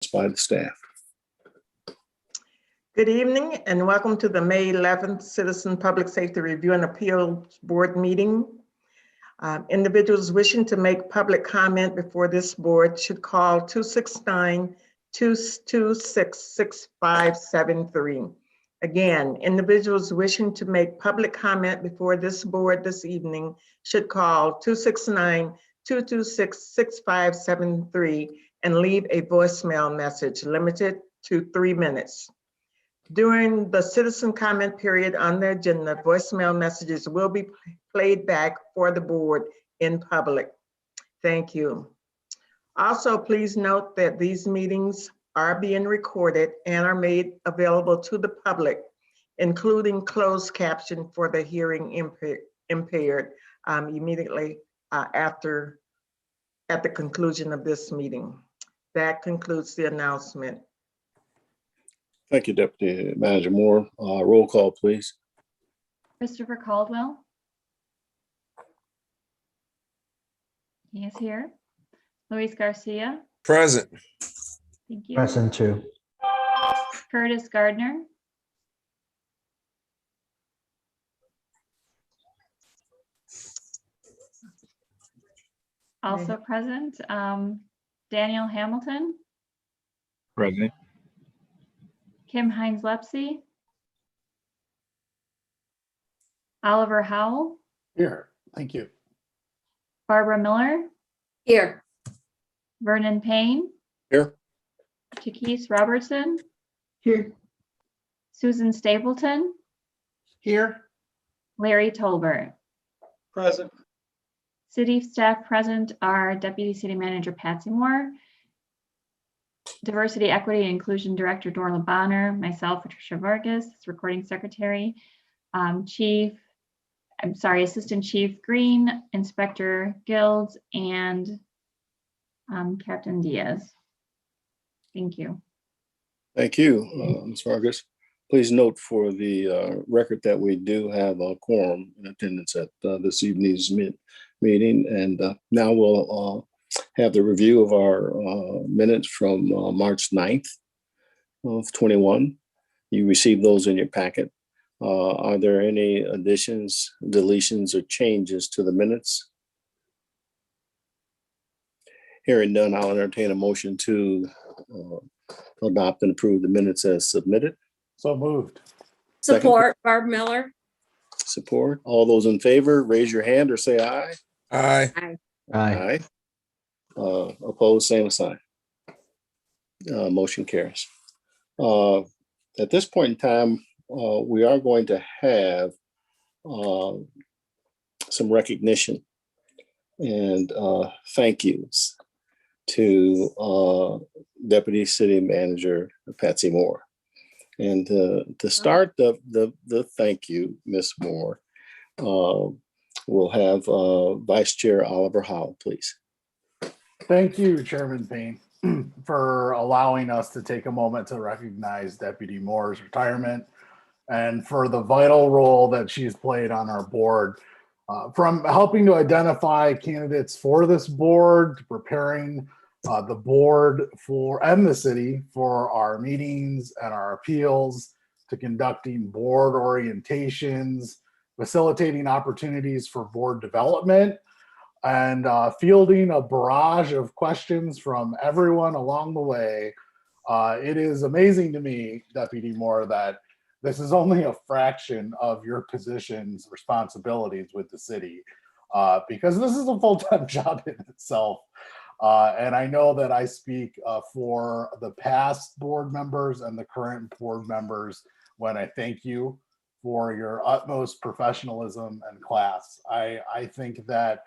by the staff. Good evening and welcome to the May 11th Citizen Public Safety Review and Appeals Board meeting. Individuals wishing to make public comment before this board should call 269-226-6573. Again, individuals wishing to make public comment before this board this evening should call 269-226-6573 and leave a voicemail message limited to 3 minutes. During the citizen comment period on the agenda, voicemail messages will be played back for the board in public. Thank you. Also, please note that these meetings are being recorded and are made available to the public, including closed caption for the hearing impaired immediately at the conclusion of this meeting. That concludes the announcement. Thank you, Deputy Manager Moore. Roll call, please. Christopher Caldwell. He is here. Luis Garcia. Present. Thank you. Present too. Curtis Gardner. Also present. Daniel Hamilton. Present. Kim Hines Lepsey. Oliver Howell. Here, thank you. Barbara Miller. Here. Vernon Payne. Here. Chiquise Robertson. Here. Susan Stapleton. Here. Larry Tolbert. Present. City staff present are Deputy City Manager Patsy Moore, Diversity, Equity, and Inclusion Director Dorla Bonner, myself, Patricia Vargas, Recording Secretary, Assistant Chief Green, Inspector Guilds, and Captain Diaz. Thank you. Thank you, Ms. Vargas. Please note for the record that we do have a quorum in attendance at this evening's meeting. And now we'll have the review of our minutes from March 9th of 21. You received those in your packet. Are there any additions, deletions, or changes to the minutes? Hearing none, I'll entertain a motion to adopt and approve the minutes as submitted. So moved. Support, Barb Miller. Support. All those in favor, raise your hand or say aye. Aye. Aye. Opposed, same sign. Motion carries. At this point in time, we are going to have some recognition and thank yous to Deputy City Manager Patsy Moore. And to start the thank you, Ms. Moore, we'll have Vice Chair Oliver Howell, please. Thank you, Chairman Payne, for allowing us to take a moment to recognize Deputy Moore's retirement and for the vital role that she's played on our board, from helping to identify candidates for this board, to preparing the board and the city for our meetings and our appeals, to conducting board orientations, facilitating opportunities for board development, and fielding a barrage of questions from everyone along the way. It is amazing to me, Deputy Moore, that this is only a fraction of your position's responsibilities with the city, because this is a full-time job in itself. And I know that I speak for the past board members and the current board members when I thank you for your utmost professionalism and class. I think that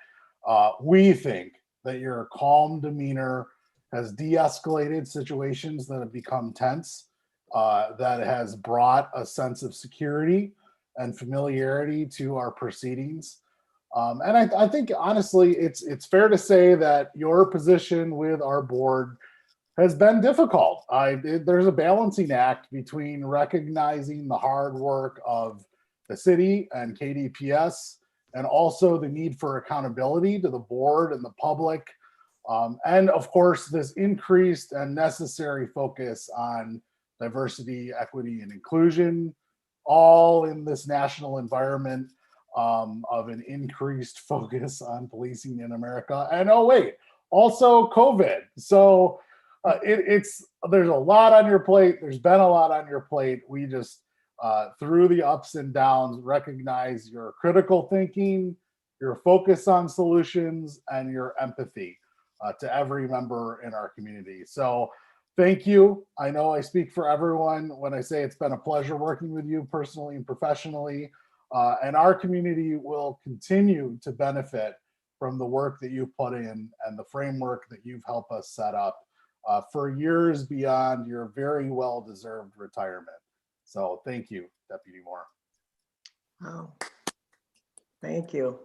we think that your calm demeanor has de-escalated situations that have become tense, that has brought a sense of security and familiarity to our proceedings. And I think, honestly, it's fair to say that your position with our board has been difficult. There's a balancing act between recognizing the hard work of the city and KDPS, and also the need for accountability to the board and the public, And of course, this increased and necessary focus on diversity, equity, and inclusion, all in this national environment of an increased focus on policing in America. And oh wait, also COVID. So there's a lot on your plate. There's been a lot on your plate. We just through the ups and downs recognize your critical thinking, your focus on solutions, and your empathy to every member in our community. So thank you. I know I speak for everyone when I say it's been a pleasure working with you personally and professionally. And our community will continue to benefit from the work that you've put in and the framework that you've helped us set up for years beyond your very well-deserved retirement. So thank you, Deputy Moore. Oh, thank you.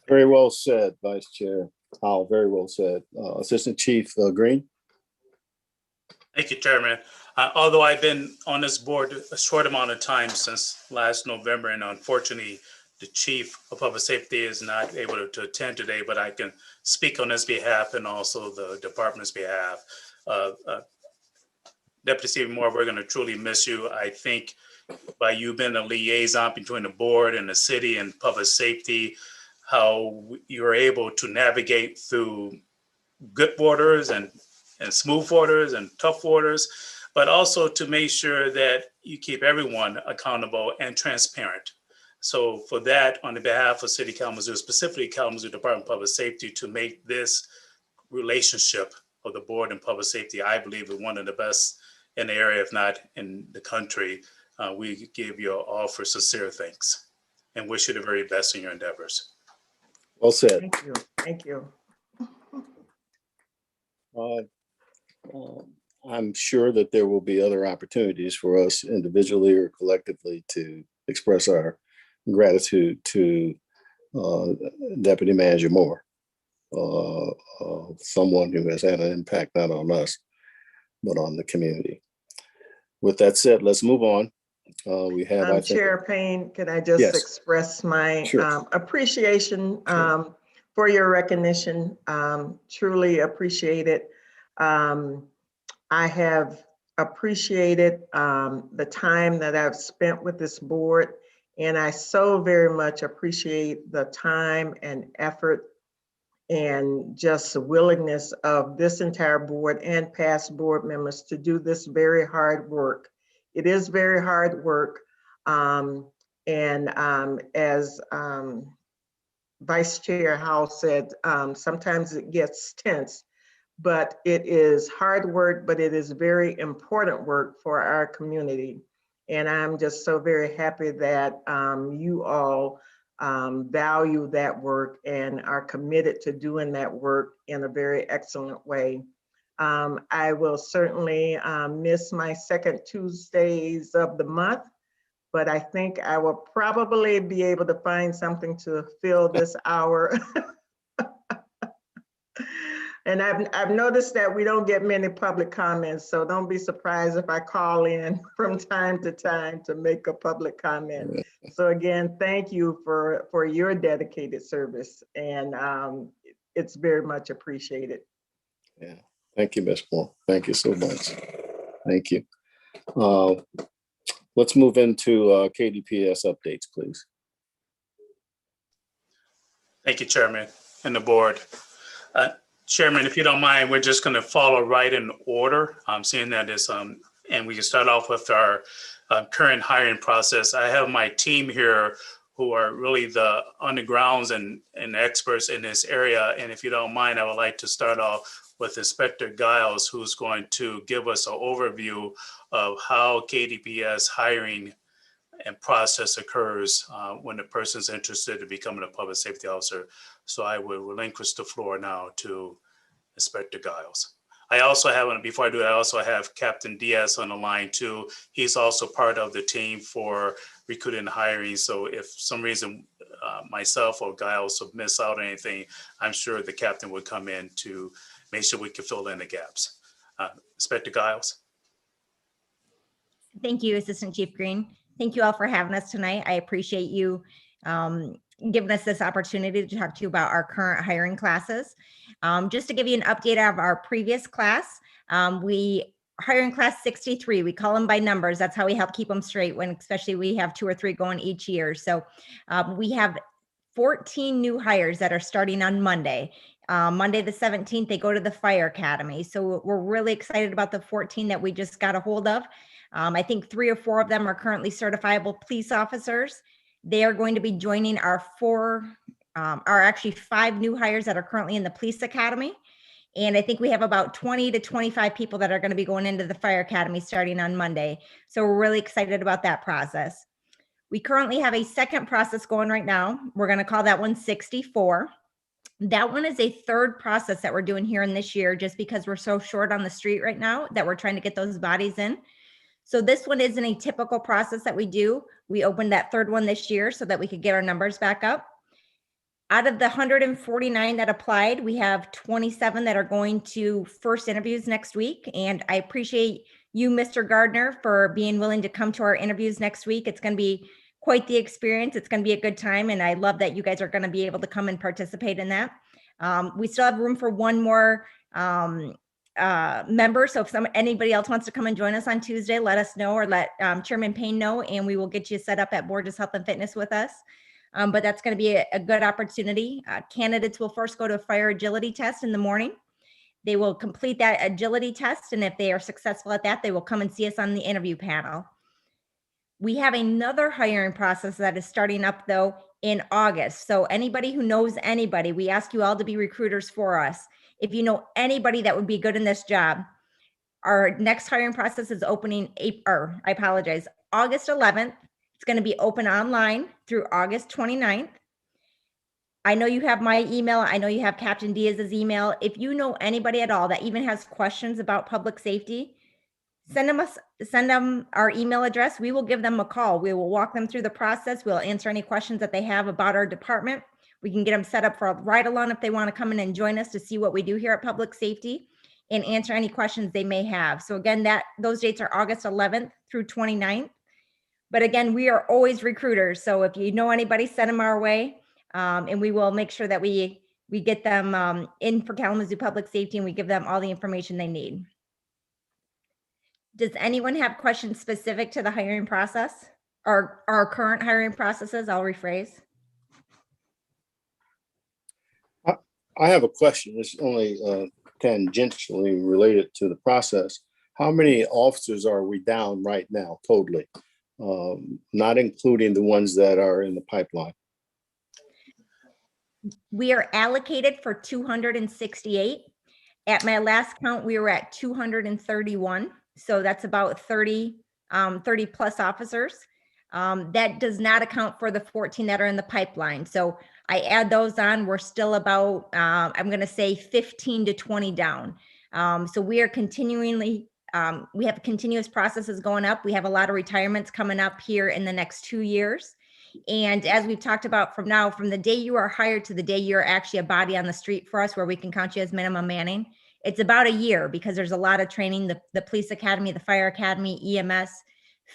Very well said, Vice Chair Howell. Very well said. Assistant Chief Green. Thank you, Chairman. Although I've been on this board a short amount of time since last November, and unfortunately, the Chief of Public Safety is not able to attend today, but I can speak on his behalf and also the department's behalf. Deputy Stephen Moore, we're going to truly miss you. I think by you being a liaison between the board and the city and public safety, how you're able to navigate through good waters and smooth waters and tough waters, but also to make sure that you keep everyone accountable and transparent. So for that, on the behalf of City Kalamazoo, specifically Kalamazoo Department of Public Safety, to make this relationship of the board and public safety, I believe, is one of the best in the area, if not in the country. We give you all for sincere thanks and wish you the very best in your endeavors. Well said. Thank you. Thank you. I'm sure that there will be other opportunities for us individually or collectively to express our gratitude to Deputy Manager Moore, someone who has had an impact not on us, but on the community. With that said, let's move on. We have, I think, Chair Payne, can I just Yes. express my Sure. appreciation Sure. for your recognition? Truly appreciate it. I have appreciated the time that I've spent with this board, and I so very much appreciate the time and effort and just the willingness of this entire board and past board members to do this very hard work. It is very hard work. As Vice Chair Howell said, sometimes it gets tense, but it is hard work, but it is very important work for our community. And I'm just so very happy that you all value that work and are committed to doing that work in a very excellent way. I will certainly miss my second Tuesdays of the month, but I think I will probably be able to find something to fill this hour. And I've noticed that we don't get many public comments, so don't be surprised if I call in from time to time to make a public comment. So again, thank you for your dedicated service, and it's very much appreciated. Yeah, thank you, Ms. Moore. Thank you so much. Thank you. Let's move into KDPS updates, please. Thank you, Chairman and the board. Chairman, if you don't mind, we're just going to follow right in order. I'm seeing that is, and we can start off with our current hiring process. I have my team here who are really the on the grounds and experts in this area. And if you don't mind, I would like to start off with Inspector Giles, who's going to give us an overview of how KDPS hiring and process occurs when a person's interested in becoming a public safety officer. So I will relinquish the floor now to Inspector Giles. I also have, before I do that, I also have Captain Diaz on the line too. He's also part of the team for recruiting and hiring. So if some reason myself or Giles will miss out on anything, I'm sure the captain would come in to make sure we can fill in the gaps. Inspector Giles. Thank you, Assistant Chief Green. Thank you all for having us tonight. I appreciate you giving us this opportunity to talk to you about our current hiring classes. Just to give you an update of our previous class, we hiring class 63, we call them by numbers. That's how we help keep them straight when, especially we have 2 or 3 going each year. So we have 14 new hires that are starting on Monday. Monday the 17th, they go to the Fire Academy. So we're really excited about the 14 that we just got a hold of. I think 3 or 4 of them are currently certifiable police officers. They are going to be joining our 5 new hires that are currently in the Police Academy. And I think we have about 20 to 25 people that are going to be going into the Fire Academy starting on Monday. So we're really excited about that process. We currently have a second process going right now. We're going to call that one 64. That one is a third process that we're doing here in this year, just because we're so short on the street right now that we're trying to get those bodies in. So this one isn't a typical process that we do. We opened that third one this year so that we could get our numbers back up. Out of the 149 that applied, we have 27 that are going to first interviews next week. And I appreciate you, Mr. Gardner, for being willing to come to our interviews next week. It's going to be quite the experience. It's going to be a good time. And I love that you guys are going to be able to come and participate in that. We still have room for one more member. So if anybody else wants to come and join us on Tuesday, let us know, or let Chairman Payne know, and we will get you set up at Borges Health and Fitness with us. But that's going to be a good opportunity. Candidates will first go to a fire agility test in the morning. They will complete that agility test. And if they are successful at that, they will come and see us on the interview panel. We have another hiring process that is starting up though in August. So anybody who knows anybody, we ask you all to be recruiters for us. If you know anybody that would be good in this job, our next hiring process is opening August 11th. It's going to be open online through August 29th. I know you have my email. I know you have Captain Diaz's email. If you know anybody at all that even has questions about public safety, send them our email address. We will give them a call. We will walk them through the process. We'll answer any questions that they have about our department. We can get them set up for a ride-along if they want to come in and join us to see what we do here at Public Safety and answer any questions they may have. So again, those dates are August 11th through 29th. But again, we are always recruiters. So if you know anybody, send them our way. And we will make sure that we get them in for Kalamazoo Public Safety, and we give them all the information they need. Does anyone have questions specific to the hiring process or our current hiring processes? I'll rephrase. I have a question. It's only tangentially related to the process. How many officers are we down right now totally? Not including the ones that are in the pipeline. We are allocated for 268. At my last count, we were at 231. So that's about 30 plus officers. That does not account for the 14 that are in the pipeline. So I add those on, we're still about, I'm going to say 15 to 20 down. So we are continually, we have continuous processes going up. We have a lot of retirements coming up here in the next 2 years. And as we've talked about, from the day you are hired to the day you're actually a body on the street for us, where we can count you as minimum manning, it's about a year, because there's a lot of training, the Police Academy, the Fire Academy, EMS,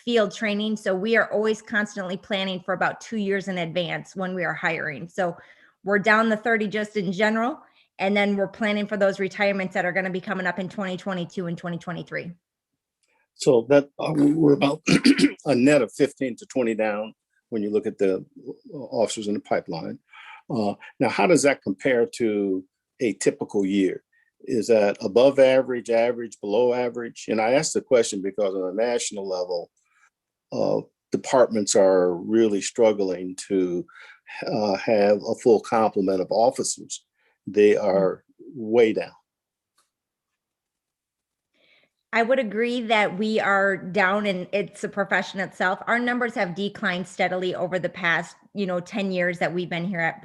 field training. So we are always constantly planning for about 2 years in advance when we are hiring. So we're down the 30 just in general. And then we're planning for those retirements that are going to be coming up in 2022 and 2023. So that we're about a net of 15 to 20 down when you look at the officers in the pipeline. Now, how does that compare to a typical year? Is that above average, average, below average? And I ask the question because on a national level, departments are really struggling to have a full complement of officers. They are way down. I would agree that we are down, and it's a profession itself. Our numbers have declined steadily over the past, 10 years that we've been here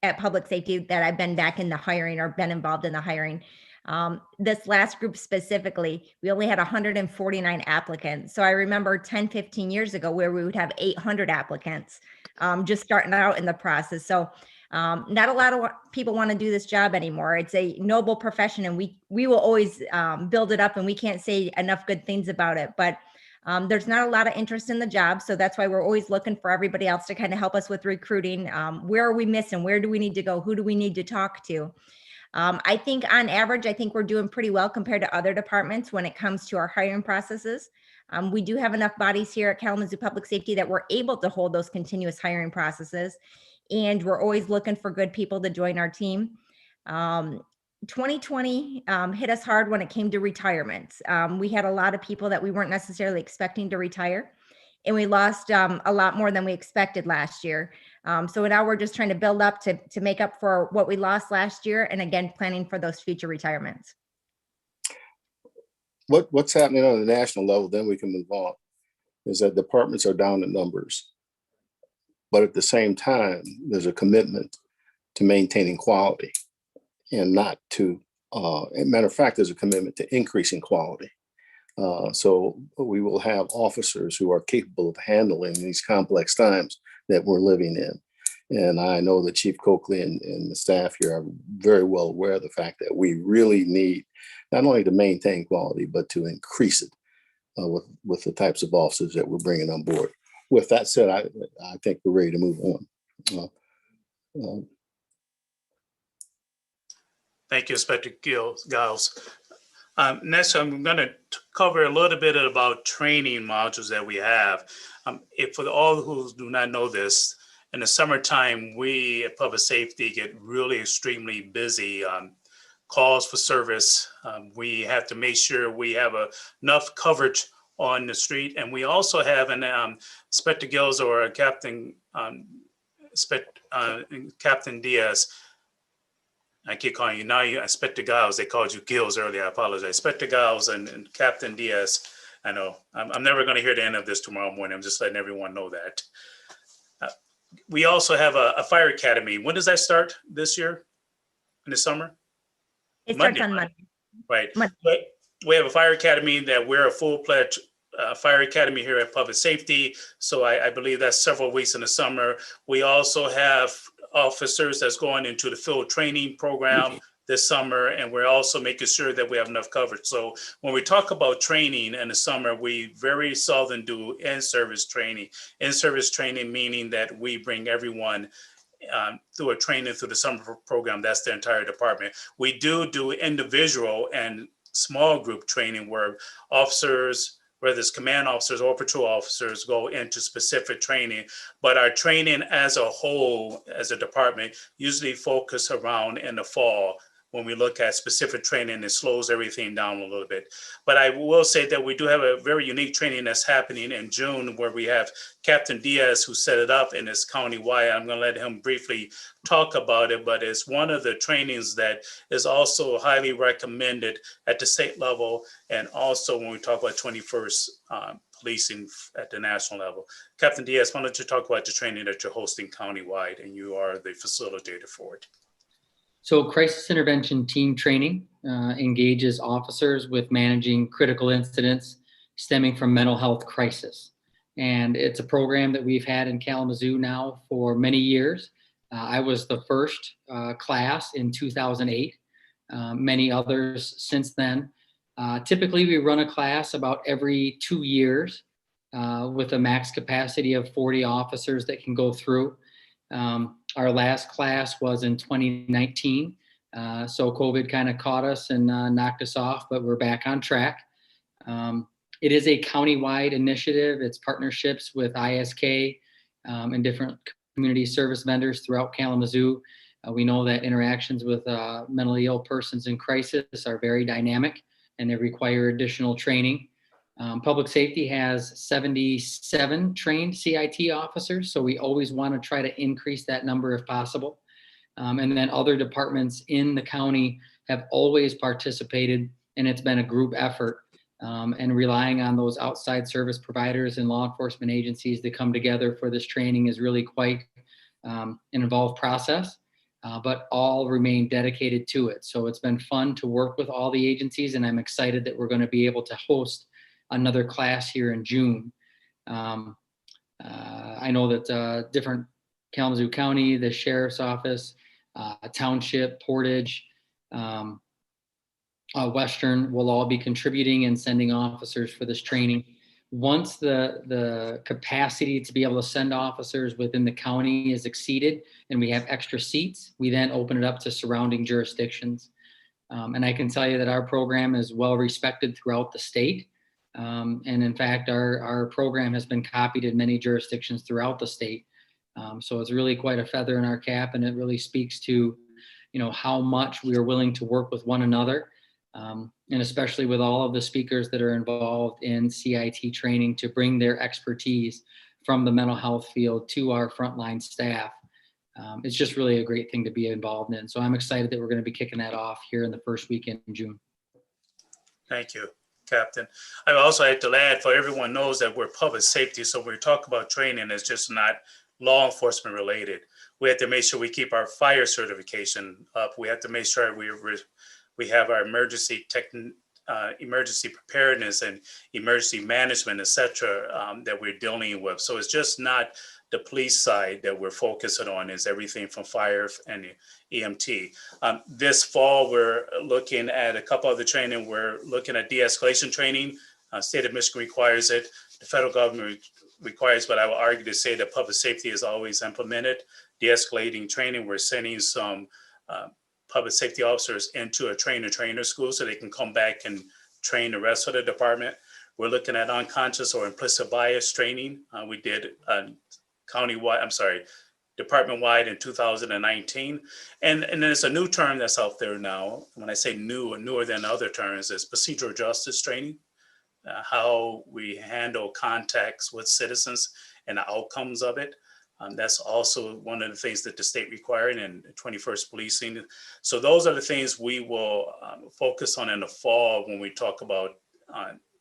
at Public Safety, that I've been back in the hiring or been involved in the hiring. This last group specifically, we only had 149 applicants. So I remember 10, 15 years ago where we would have 800 applicants just starting out in the process. So not a lot of people want to do this job anymore. It's a noble profession, and we will always build it up, and we can't say enough good things about it. But There's not a lot of interest in the job, so that's why we're always looking for everybody else to kind of help us with recruiting. Where are we missing? Where do we need to go? Who do we need to talk to? I think on average, I think we're doing pretty well compared to other departments when it comes to our hiring processes. We do have enough bodies here at Kalamazoo Public Safety that we're able to hold those continuous hiring processes. And we're always looking for good people to join our team. 2020 hit us hard when it came to retirements. We had a lot of people that we weren't necessarily expecting to retire. And we lost a lot more than we expected last year. So now we're just trying to build up to make up for what we lost last year. And again, planning for those future retirements. What's happening on the national level, then we can move on, is that departments are down in numbers. But at the same time, there's a commitment to maintaining quality and not to, matter of fact, there's a commitment to increasing quality. So we will have officers who are capable of handling these complex times that we're living in. And I know that Chief Coakley and the staff here are very well aware of the fact that we really need not only to maintain quality, but to increase it with the types of officers that we're bringing on board. With that said, I think we're ready to move on. Thank you, Inspector Giles. Next, I'm going to cover a little bit about training modules that we have. For all who do not know this, in the summertime, we at Public Safety get really extremely busy on calls for service. We have to make sure we have enough coverage on the street. And we also have an Inspector Giles or Captain Diaz. I keep calling you now, Inspector Giles. They called you Giles earlier. I apologize. Inspector Giles and Captain Diaz. I know I'm never going to hear the end of this tomorrow morning. I'm just letting everyone know that. We also have a fire academy. When does that start this year? In the summer? It starts on Monday. Right. Monday. But we have a fire academy that we're a full-fledged fire academy here at Public Safety. So I believe that's several weeks in the summer. We also have officers that's going into the field training program this summer, and we're also making sure that we have enough coverage. So when we talk about training in the summer, we very seldom do in-service training. In-service training meaning that we bring everyone through a training through the summer program. That's the entire department. We do individual and small group training where officers, whether it's command officers or patrol officers, go into specific training. But our training as a whole, as a department, usually focus around in the fall. When we look at specific training, it slows everything down a little bit. But I will say that we do have a very unique training that's happening in June, where we have Captain Diaz, who set it up, and it's countywide. I'm going to let him briefly talk about it, but it's one of the trainings that is also highly recommended at the state level, and also when we talk about 21st policing at the national level. Captain Diaz, why don't you talk about the training that you're hosting countywide, and you are the facilitator for it. So crisis intervention team training engages officers with managing critical incidents stemming from mental health crisis. And it's a program that we've had in Kalamazoo now for many years. I was the first class in 2008, many others since then. Typically, we run a class about every 2 years with a max capacity of 40 officers that can go through. Our last class was in 2019. So COVID kind of caught us and knocked us off, but we're back on track. It is a countywide initiative. It's partnerships with ISK and different community service vendors throughout Kalamazoo. We know that interactions with mentally ill persons in crisis are very dynamic and they require additional training. Public Safety has 77 trained CIT officers, so we always want to try to increase that number if possible. And then other departments in the county have always participated, and it's been a group effort. And relying on those outside service providers and law enforcement agencies to come together for this training is really quite an involved process, but all remain dedicated to it. So it's been fun to work with all the agencies, and I'm excited that we're going to be able to host another class here in June. I know that different Kalamazoo County, the Sheriff's Office, Township, Portage, Western will all be contributing and sending officers for this training. Once the capacity to be able to send officers within the county is exceeded and we have extra seats, we then open it up to surrounding jurisdictions. And I can tell you that our program is well respected throughout the state. And in fact, our program has been copied in many jurisdictions throughout the state. So it's really quite a feather in our cap, and it really speaks to, how much we are willing to work with one another. And especially with all of the speakers that are involved in CIT training to bring their expertise from the mental health field to our frontline staff. It's just really a great thing to be involved in. So I'm excited that we're going to be kicking that off here in the first weekend in June. Thank you, Captain. I also had to add, for everyone knows that we're public safety, so when we talk about training, it's just not law enforcement related. We have to make sure we keep our fire certification up. We have to make sure we have our emergency preparedness and emergency management, et cetera, that we're dealing with. So it's just not the police side that we're focusing on, is everything from fire and EMT. This fall, we're looking at a couple of the training. We're looking at de-escalation training. State of Michigan requires it. The federal government requires, but I will argue to say that public safety is always implemented. De-escalating training, we're sending some public safety officers into a trainer school so they can come back and train the rest of the department. We're looking at unconscious or implicit bias training. We did department-wide in 2019. And there's a new term that's out there now. When I say new or newer than other terms, is procedural justice training, how we handle contacts with citizens and the outcomes of it. That's also one of the things that the state required in 21st policing. So those are the things we will focus on in the fall when we talk about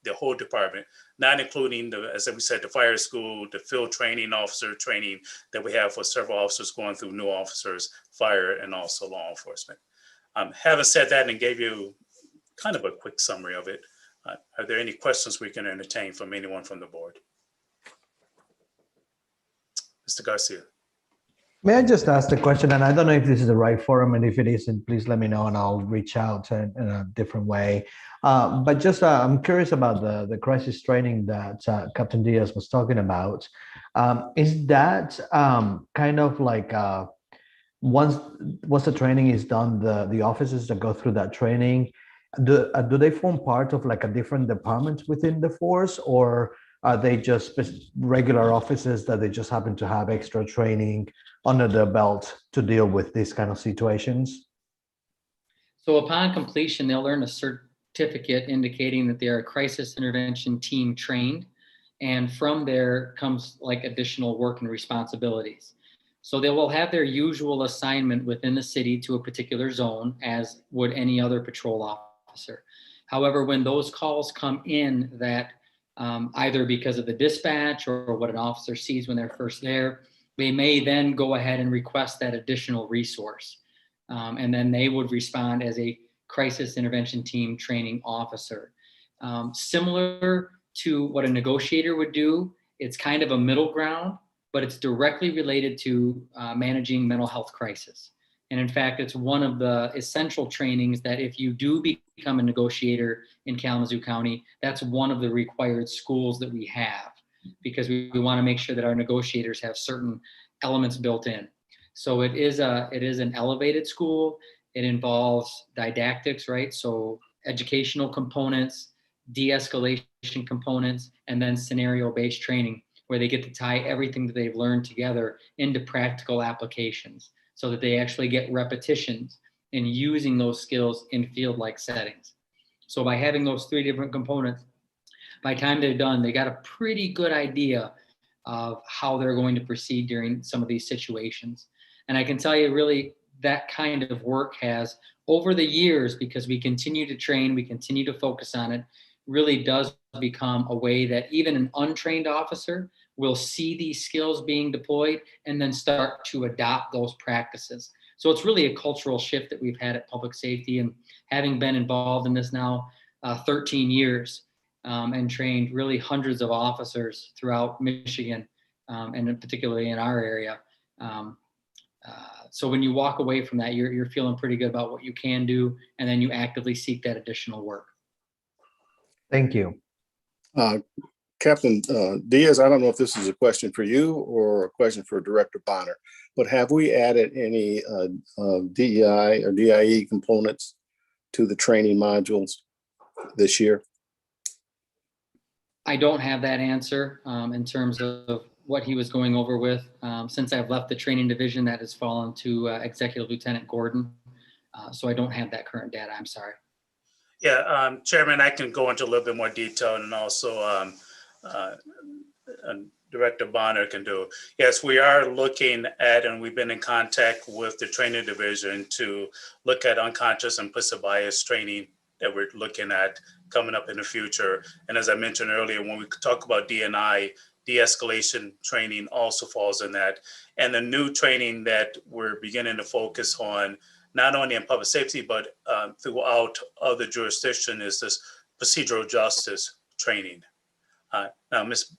the whole department, not including, as we said, the fire school, the field training, officer training that we have for several officers going through, new officers, fire, and also law enforcement. Having said that and gave you kind of a quick summary of it, are there any questions we can entertain from anyone from the board? Mr. Garcia. May I just ask the question, and I don't know if this is the right forum, and if it isn't, please let me know and I'll reach out in a different way. But just I'm curious about the crisis training that Captain Diaz was talking about. Is that kind of like once the training is done, the officers that go through that training, do they form part of like a different department within the force, or are they just regular officers that they just happen to have extra training under their belt to deal with these kind of situations? So upon completion, they'll earn a certificate indicating that they are crisis intervention team trained. And from there comes like additional work and responsibilities. So they will have their usual assignment within the city to a particular zone, as would any other patrol officer. However, when those calls come in that either because of the dispatch or what an officer sees when they're first there, they may then go ahead and request that additional resource. And then they would respond as a crisis intervention team training officer. Similar to what a negotiator would do, it's kind of a middle ground, but it's directly related to managing mental health crisis. And in fact, it's one of the essential trainings that if you do become a negotiator in Kalamazoo County, that's one of the required schools that we have, because we want to make sure that our negotiators have certain elements built in. So it is an elevated school. It involves didactics, right? So educational components, de-escalation components, and then scenario-based training, where they get to tie everything that they've learned together into practical applications, so that they actually get repetitions in using those skills in field-like settings. So by having those three different components, by the time they're done, they got a pretty good idea of how they're going to proceed during some of these situations. And I can tell you, really, that kind of work has, over the years, because we continue to train, we continue to focus on it, really does become a way that even an untrained officer will see these skills being deployed and then start to adopt those practices. So it's really a cultural shift that we've had at Public Safety, and having been involved in this now 13 years and trained really hundreds of officers throughout Michigan and particularly in our area. So when you walk away from that, you're feeling pretty good about what you can do, and then you actively seek that additional work. Thank you. Captain Diaz, I don't know if this is a question for you or a question for Director Bonner, but have we added any DEI or DIE components to the training modules this year? I don't have that answer in terms of what he was going over with. Since I've left the training division, that has fallen to Executive Lieutenant Gordon. So I don't have that current data. I'm sorry. Yeah, Chairman, I can go into a little bit more detail, and also Director Bonner can do. Yes, we are looking at, and we've been in contact with the training division to look at unconscious implicit bias training that we're looking at coming up in the future. And as I mentioned earlier, when we talk about D&I, de-escalation training also falls in that. And the new training that we're beginning to focus on, not only in public safety, but throughout other jurisdiction, is this procedural justice training. Now, Ms.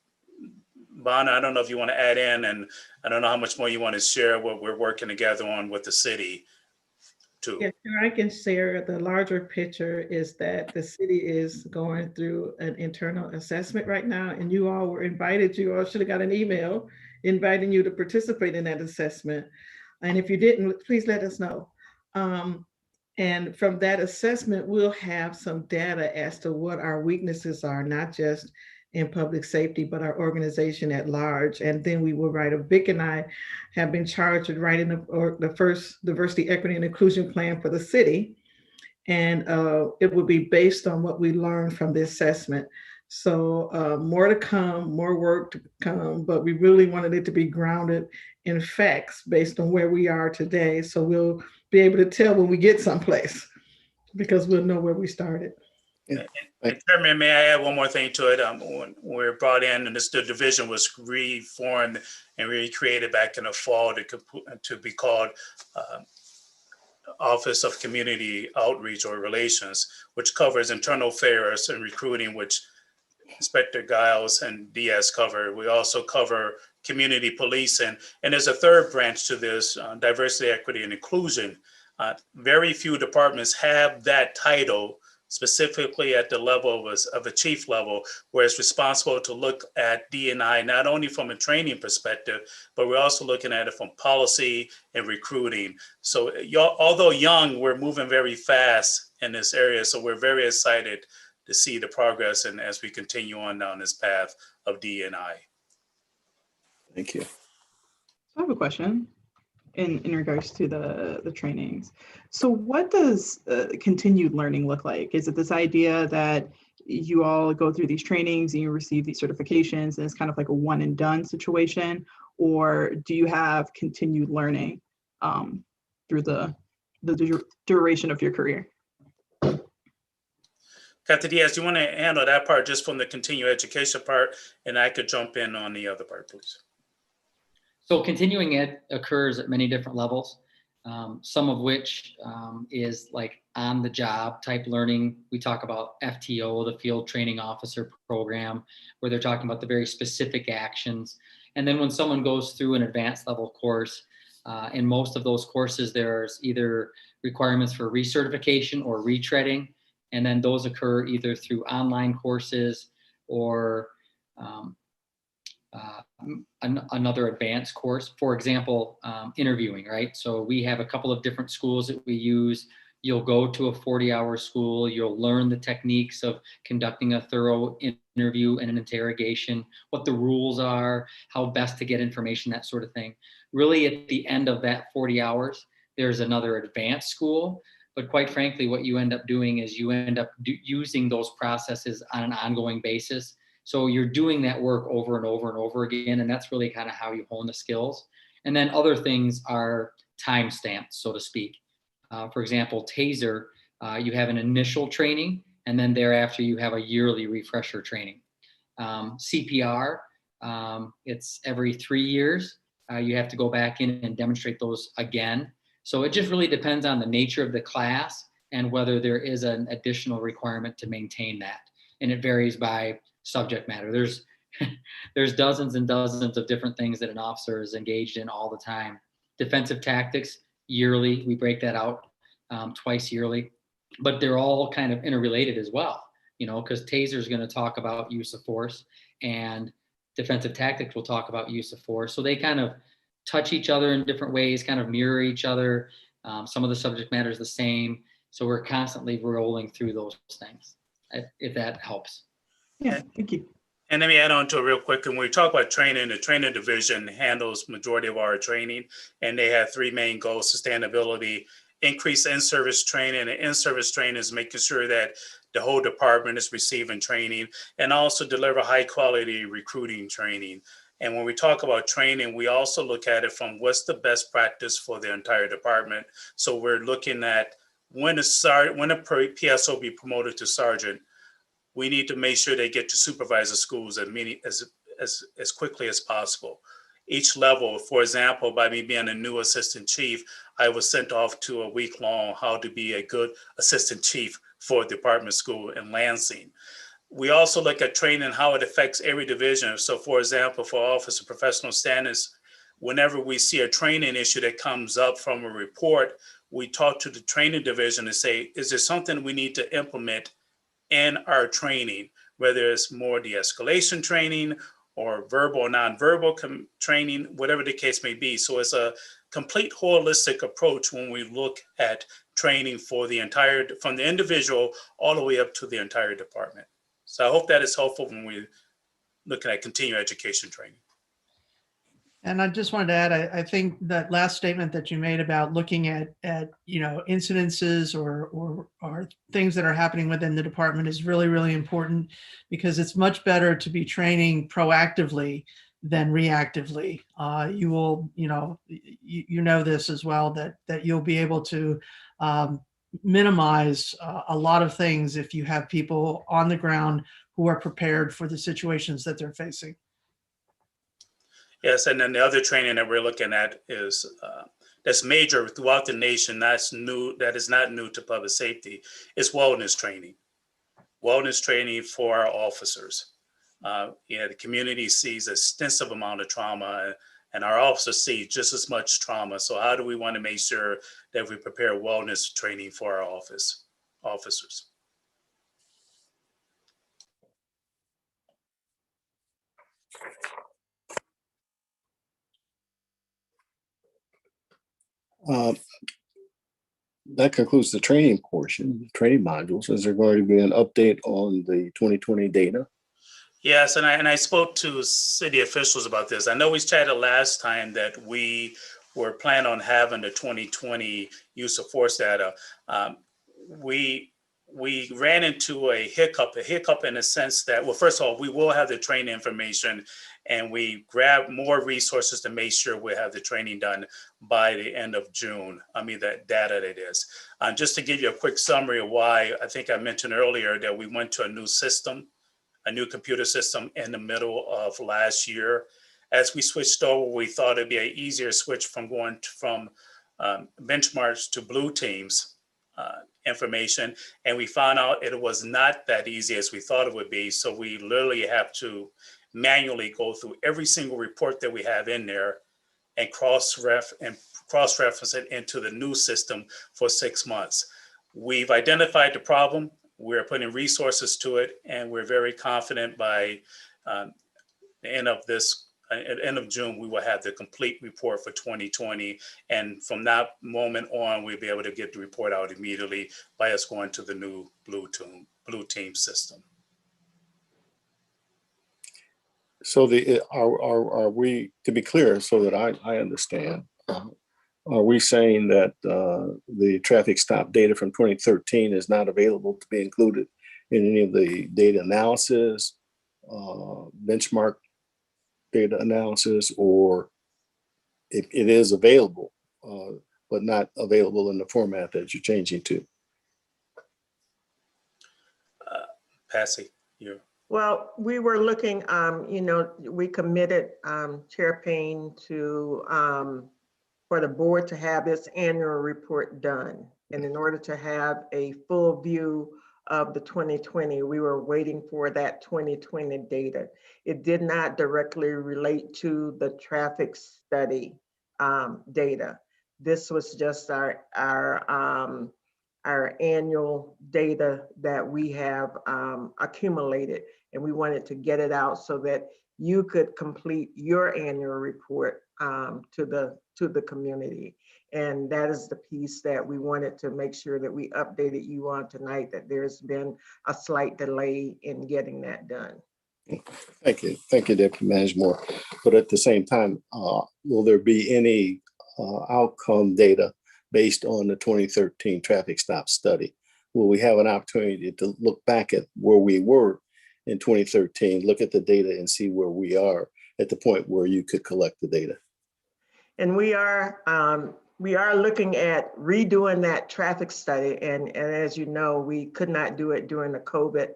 Bonner, I don't know if you want to add in, and I don't know how much more you want to share what we're working together on with the city too. Yeah, sure, I can share. The larger picture is that the city is going through an internal assessment right now, and you all were invited. You all should have got an email inviting you to participate in that assessment. And if you didn't, please let us know. And from that assessment, we'll have some data as to what our weaknesses are, not just in public safety, but our organization at large. And then we will write Vic and I have been charged with writing the first diversity, equity, and inclusion plan for the city. And it will be based on what we learned from the assessment. So more to come, more work to come, but we really wanted it to be grounded in facts based on where we are today. So we'll be able to tell when we get someplace, because we'll know where we started. Yeah. And Chairman, may I add one more thing to it? When we were brought in, and the division was reformed and recreated back in the fall to be called Office of Community Outreach or Relations, which covers internal affairs and recruiting, which Inspector Giles and Diaz cover. We also cover community policing, and there's a third branch to this, diversity, equity, and inclusion. Very few departments have that title specifically at the level of a chief level, where it's responsible to look at D&I not only from a training perspective, but we're also looking at it from policy and recruiting. So although young, we're moving very fast in this area. So we're very excited to see the progress and as we continue on down this path of D&I. Thank you. I have a question in regards to the trainings. So what does continued learning look like? Is it this idea that you all go through these trainings and you receive these certifications and it's kind of like a one and done situation? Or do you have continued learning through the duration of your career? Captain Diaz, do you want to handle that part just from the continuing education part, and I could jump in on the other part, please? So continuing ed occurs at many different levels, some of which is like on the job type learning. We talk about FTO, the Field Training Officer Program, where they're talking about the very specific actions. And then when someone goes through an advanced level course, in most of those courses, there's either requirements for recertification or retreading. And then those occur either through online courses or another advanced course. For example, interviewing, right? So we have a couple of different schools that we use. You'll go to a 40-hour school, you'll learn the techniques of conducting a thorough interview and an interrogation, what the rules are, how best to get information, that sort of thing. Really at the end of that 40 hours, there's another advanced school. But quite frankly, what you end up doing is you end up using those processes on an ongoing basis. So you're doing that work over and over and over again. And that's really kind of how you hone the skills. And then other things are time stamped, so to speak. For example, TASER, you have an initial training, and then thereafter you have a yearly refresher training. CPR, it's every 3 years. You have to go back in and demonstrate those again. So it just really depends on the nature of the class and whether there is an additional requirement to maintain that. And it varies by subject matter. There's dozens and dozens of different things that an officer is engaged in all the time. Defensive tactics, yearly, we break that out twice yearly, but they're all kind of interrelated as well. because TASER is going to talk about use of force and defensive tactics will talk about use of force. So they kind of touch each other in different ways, kind of mirror each other. Some of the subject matter is the same. So we're constantly rolling through those things, if that helps. Yeah, thank you. And let me add on to it real quick. And when we talk about training, the training division handles majority of our training, and they have three main goals: sustainability, increase in-service training, and in-service training is making sure that the whole department is receiving training, and also deliver high-quality recruiting training. And when we talk about training, we also look at it from what's the best practice for the entire department. So we're looking at when a PSO be promoted to sergeant, we need to make sure they get to supervisor schools as quickly as possible. Each level, for example, by me being a new assistant chief, I was sent off to a week-long how to be a good assistant chief for a department school in Lansing. We also look at training, how it affects every division. So for example, for Office of Professional Standards, whenever we see a training issue that comes up from a report, we talk to the training division and say, is there something we need to implement in our training, whether it's more de-escalation training or verbal or nonverbal training, whatever the case may be. So it's a complete holistic approach when we look at training for the entire, from the individual all the way up to the entire department. So I hope that is helpful when we're looking at continuing education training. And I just wanted to add, I think that last statement that you made about looking at incidences or things that are happening within the department is really, really important, because it's much better to be training proactively than reactively. You will, you know this as well, that you'll be able to minimize a lot of things if you have people on the ground who are prepared for the situations that they're facing. Yes, and then the other training that we're looking at is that's major throughout the nation. That's new. That is not new to public safety. It's wellness training. Wellness training for our officers. The community sees an extensive amount of trauma, and our officers see just as much trauma. So how do we want to make sure that we prepare wellness training for our officers? That concludes the training portion, training modules. Is there going to be an update on the 2020 data? Yes, and I spoke to city officials about this. I know we chatted last time that we were planning on having the 2020 use of force data. We ran into a hiccup in the sense that, well, first of all, we will have the training information, and we grab more resources to make sure we have the training done by the end of June. I mean, that data that is. Just to give you a quick summary of why, I think I mentioned earlier that we went to a new system, a new computer system in the middle of last year. As we switched over, we thought it'd be an easier switch from going from benchmarks to blue teams information. And we found out it was not that easy as we thought it would be. So we literally have to manually go through every single report that we have in there and cross-reference it into the new system for 6 months. We've identified the problem. We're putting resources to it, and we're very confident by the end of June, we will have the complete report for 2020. And from that moment on, we'll be able to get the report out immediately by us going to the new blue team system. So are we, to be clear, so that I understand, are we saying that the traffic stop data from 2013 is not available to be included in any of the data analysis, benchmark data analysis, or it is available, but not available in the format that you're changing to? Patsy, you. Well, we were looking, we committed Chair Payne to, for the board to have this annual report done. And in order to have a full view of the 2020, we were waiting for that 2020 data. It did not directly relate to the traffic study data. This was just our our annual data that we have accumulated, and we wanted to get it out so that you could complete your annual report to the community. And that is the piece that we wanted to make sure that we updated you on tonight, that there's been a slight delay in getting that done. Thank you, Deputy Manager Moore. But at the same time, will there be any outcome data based on the 2013 traffic stop study? Will we have an opportunity to look back at where we were in 2013, look at the data and see where we are at the point where you could collect the data? And we are looking at redoing that traffic study. And as you know, we could not do it during the COVID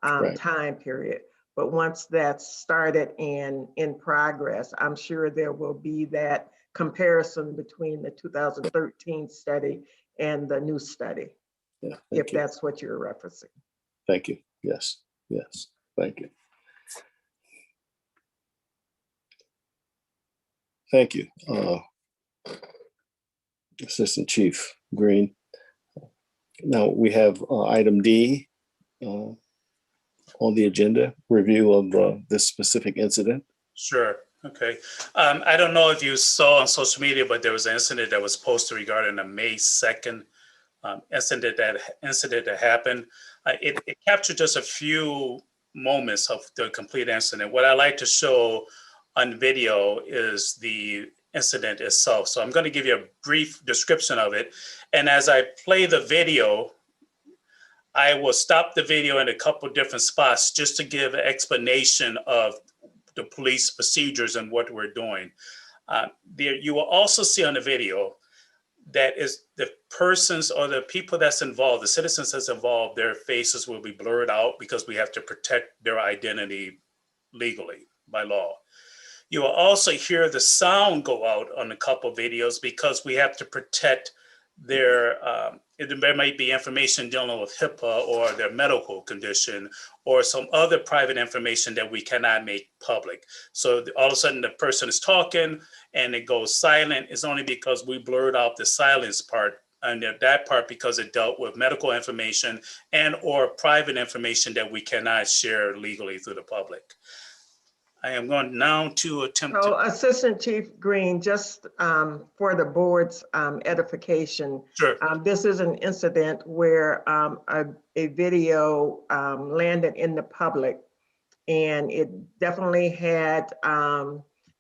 Right. time period. But once that's started and in progress, I'm sure there will be that comparison between the 2013 study and the new study, Yeah, if that's what you're referencing. Thank you. Yes, thank you. Thank you, Assistant Chief Green. Now we have item D on the agenda, review of this specific incident. Sure. Okay. I don't know if you saw on social media, but there was an incident that was posted regarding a May 2nd incident that happened. It captured just a few moments of the complete incident. What I like to show on video is the incident itself. So I'm going to give you a brief description of it. And as I play the video, I will stop the video in a couple different spots just to give an explanation of the police procedures and what we're doing. You will also see on the video that is the persons or the people that's involved, the citizens that's involved, their faces will be blurred out because we have to protect their identity legally by law. You will also hear the sound go out on a couple videos because we have to protect there might be information dealing with HIPAA or their medical condition or some other private information that we cannot make public. So all of a sudden the person is talking and it goes silent. It's only because we blurred out the silence part, and that part because it dealt with medical information and or private information that we cannot share legally through the public. I am going now to attempt So Assistant Chief Green, just for the board's edification, Sure. This is an incident where a video landed in the public, and it definitely had,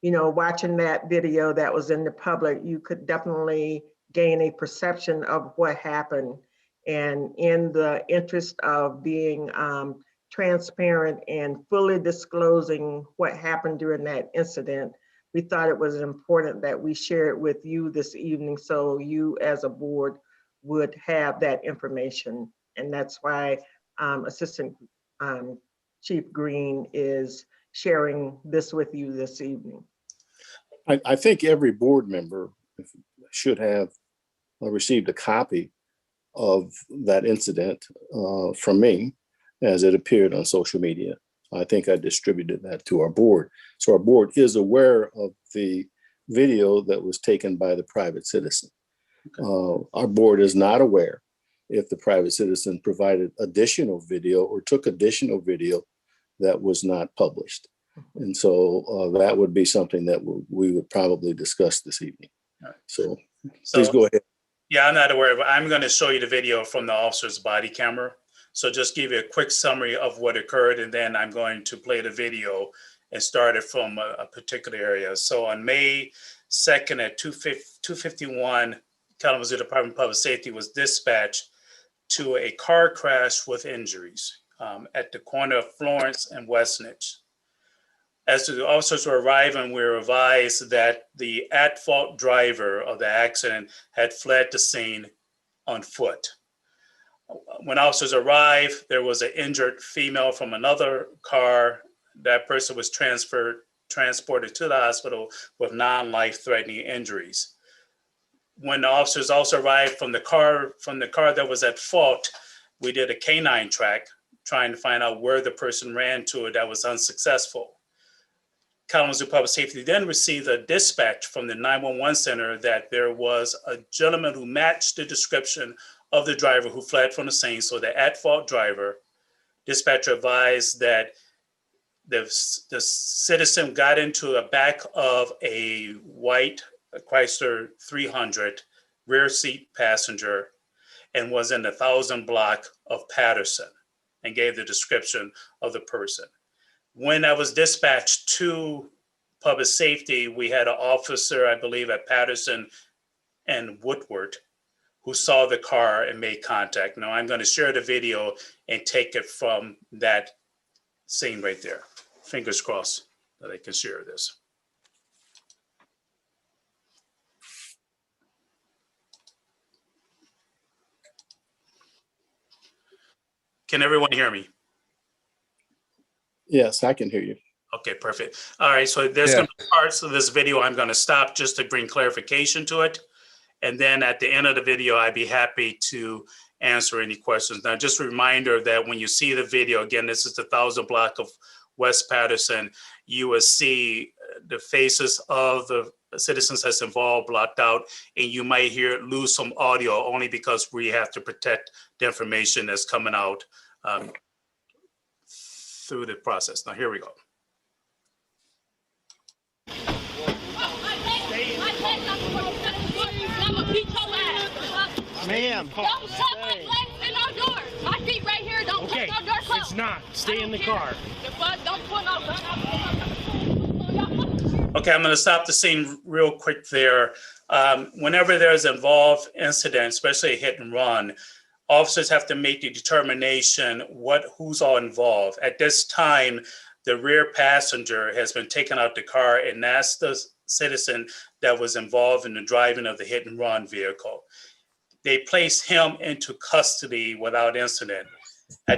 watching that video that was in the public, you could definitely gain a perception of what happened. And in the interest of being transparent and fully disclosing what happened during that incident, we thought it was important that we share it with you this evening so you as a board would have that information. And that's why Assistant Chief Green is sharing this with you this evening. I think every board member should have received a copy of that incident from me as it appeared on social media. I think I distributed that to our board. So our board is aware of the video that was taken by the private citizen. Our board is not aware if the private citizen provided additional video or took additional video that was not published. And so that would be something that we would probably discuss this evening. So please go ahead. Yeah, I'm not aware, but I'm going to show you the video from the officer's body camera. So just give you a quick summary of what occurred, and then I'm going to play the video and start it from a particular area. So on May 2nd at 2:51, Kalamazoo Department of Public Safety was dispatched to a car crash with injuries at the corner of Florence and Westnedge. As the officers were arriving, we were advised that the at-fault driver of the accident had fled the scene on foot. When officers arrived, there was an injured female from another car. That person was transported to the hospital with non-life-threatening injuries. When the officers also arrived from the car that was at fault, we did a canine track trying to find out where the person ran to. That was unsuccessful. Kalamazoo Public Safety then received a dispatch from the 911 center that there was a gentleman who matched the description of the driver who fled from the scene. So the at-fault driver, dispatcher advised that the citizen got into the back of a white Chrysler 300 rear seat passenger and was in the 1000 block of Patterson, and gave the description of the person. When I was dispatched to public safety, we had an officer, I believe at Patterson and Woodward, who saw the car and made contact. Now I'm going to share the video and take it from that scene right there. Fingers crossed that I can share this. Can everyone hear me? Yes, I can hear you. Okay, perfect. All right, so there's going to be parts of this video I'm going to stop just to bring clarification to it. And then at the end of the video, I'd be happy to answer any questions. Now, just a reminder that when you see the video, again, this is the 1000 block of West Patterson, you will see the faces of the citizens that's involved blocked out, and you might lose some audio only because we have to protect the information that's coming out through the process. Now, here we go. Ma'am. Don't shut my legs in our door. My feet right here. Don't put no door closed. It's not. Stay in the car. Don't put no gun out. Okay, I'm going to stop the scene real quick there. Whenever there's involved incident, especially a hit and run, officers have to make the determination who's all involved. At this time, the rear passenger has been taken out the car, and that's the citizen that was involved in the driving of the hit and run vehicle. They placed him into custody without incident.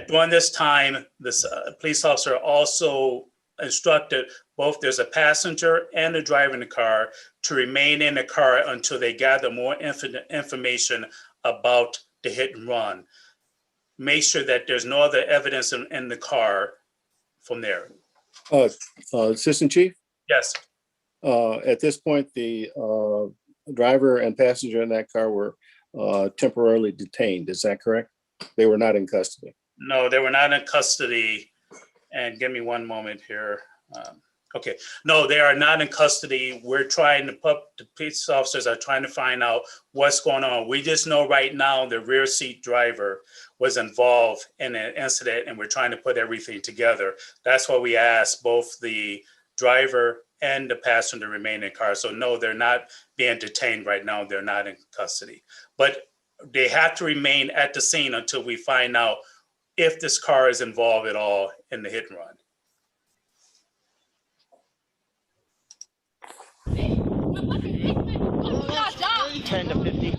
During this time, this police officer also instructed both there's a passenger and a driver in the car to remain in the car until they gather more information about the hit and run. Make sure that there's no other evidence in the car from there. Assistant Chief? Yes. At this point, the driver and passenger in that car were temporarily detained. Is that correct? They were not in custody. No, they were not in custody. And give me one moment here. Okay. No, they are not in custody. We're trying to the police officers are trying to find out what's going on. We just know right now the rear seat driver was involved in an incident, and we're trying to put everything together. That's why we asked both the driver and the passenger to remain in the car. So no, they're not being detained right now. They're not in custody, but they have to remain at the scene until we find out if this car is involved at all in the hit and run. $10 to 50.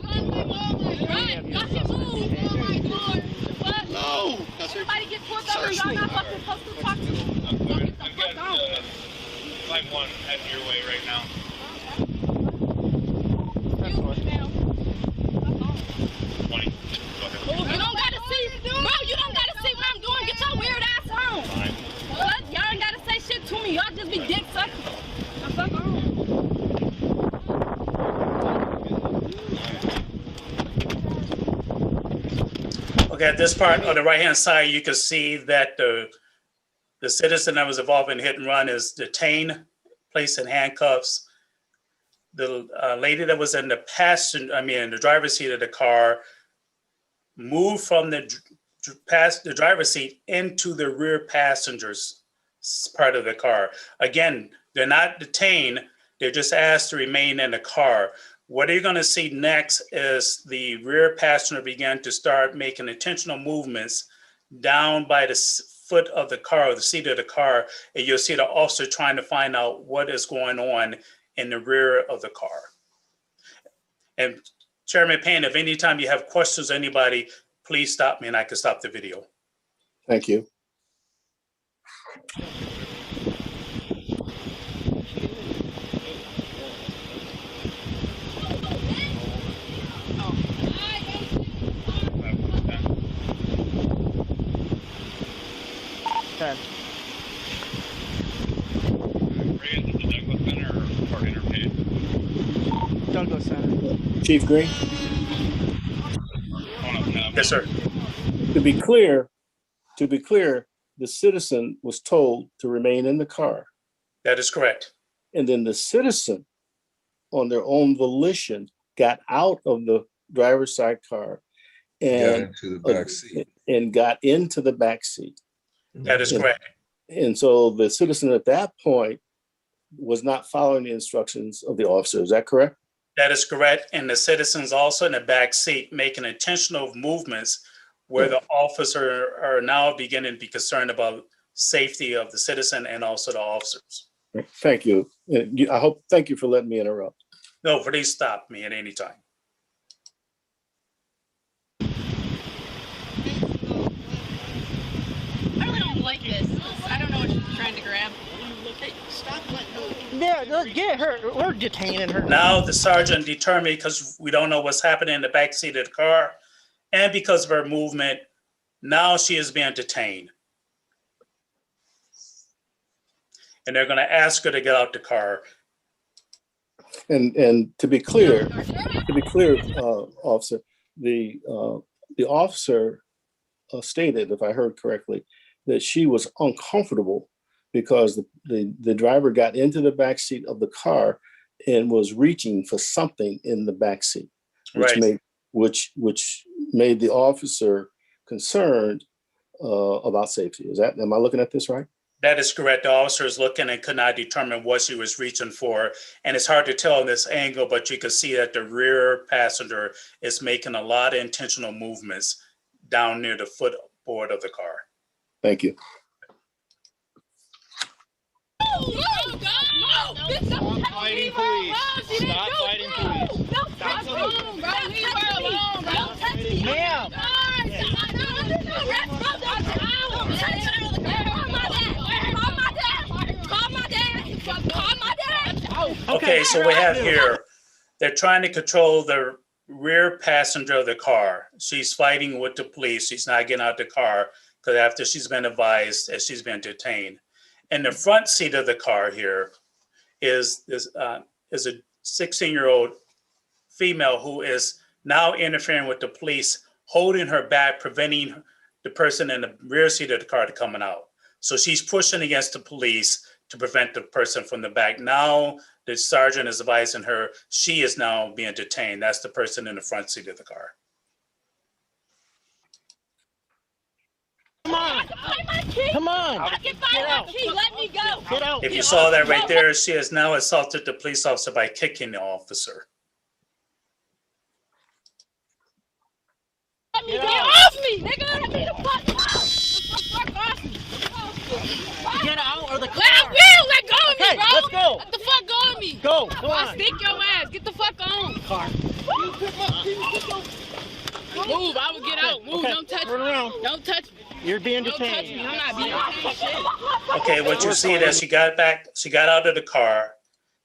No. Everybody get pulled over. Y'all not fucking supposed to talk to me. I've got 5-1 heading your way right now. You don't gotta see, bro. You don't gotta see what I'm doing. Get your weird ass home. What? Y'all ain't gotta say shit to me. Y'all just be dick sucking. Fuck on. Okay, at this part on the right-hand side, you can see that the citizen that was involved in hit and run is detained, placed in handcuffs. The lady that was in the the driver's seat of the car moved from the driver's seat into the rear passenger's part of the car. Again, they're not detained. They're just asked to remain in the car. What you're going to see next is the rear passenger began to start making intentional movements down by the foot of the car, or the seat of the car, and you'll see the officer trying to find out what is going on in the rear of the car. And Chairman Payne, if anytime you have questions, anybody, please stop me and I can stop the video. Thank you. Douglas Center. Chief Green? Yes, sir. To be clear, the citizen was told to remain in the car. That is correct. And then the citizen, on their own volition, got out of the driver's side car and into the back seat. And got into the back seat. That is correct. And so the citizen at that point was not following the instructions of the officer. Is that correct? That is correct. And the citizens also in the back seat making intentional movements where the officer are now beginning to be concerned about safety of the citizen and also the officers. Thank you. Thank you for letting me interrupt. No, please stop me at any time. I really don't like this. I don't know what she's trying to grab. Yeah, let's get her. We're detaining her. Now the sergeant determined, because we don't know what's happening in the back seat of the car, and because of her movement, now she is being detained. And they're going to ask her to get out the car. And to be clear, officer, the officer stated, if I heard correctly, that she was uncomfortable because the driver got into the back seat of the car and was reaching for something in the back seat, which made the officer concerned about safety. Am I looking at this right? That is correct. The officer is looking and could not determine what she was reaching for. And it's hard to tell in this angle, but you can see that the rear passenger is making a lot of intentional movements down near the footboard of the car. Thank you. Stop fighting police. Stop fighting police. Stop fighting police. Leave her alone, bro. Don't touch me. Ma'am. Okay, so we have here, they're trying to control the rear passenger of the car. She's fighting with the police. She's not getting out the car because after she's been advised that she's been detained. In the front seat of the car here is a 16-year-old female who is now interfering with the police, holding her back, preventing the person in the rear seat of the car to coming out. So she's pushing against the police to prevent the person from the back. Now the sergeant is advising her she is now being detained. That's the person in the front seat of the car. Come on. Come on. I can find my key. Let me go. Get out. If you saw that right there, she has now assaulted the police officer by kicking the officer. Let me get off me, nigga. Let me the fuck off me. Get out or the car. I will. Let go of me, Okay, bro. let's go. Let the fuck go of me. Go. Go I'll on. stick your ass. Get the fuck on. Car. Move. I will get out. Move. Okay, Don't touch turn me. around. Don't touch me. You're being Don't touch detained. me. I'm not being detained. Okay, what you see that she got out of the car.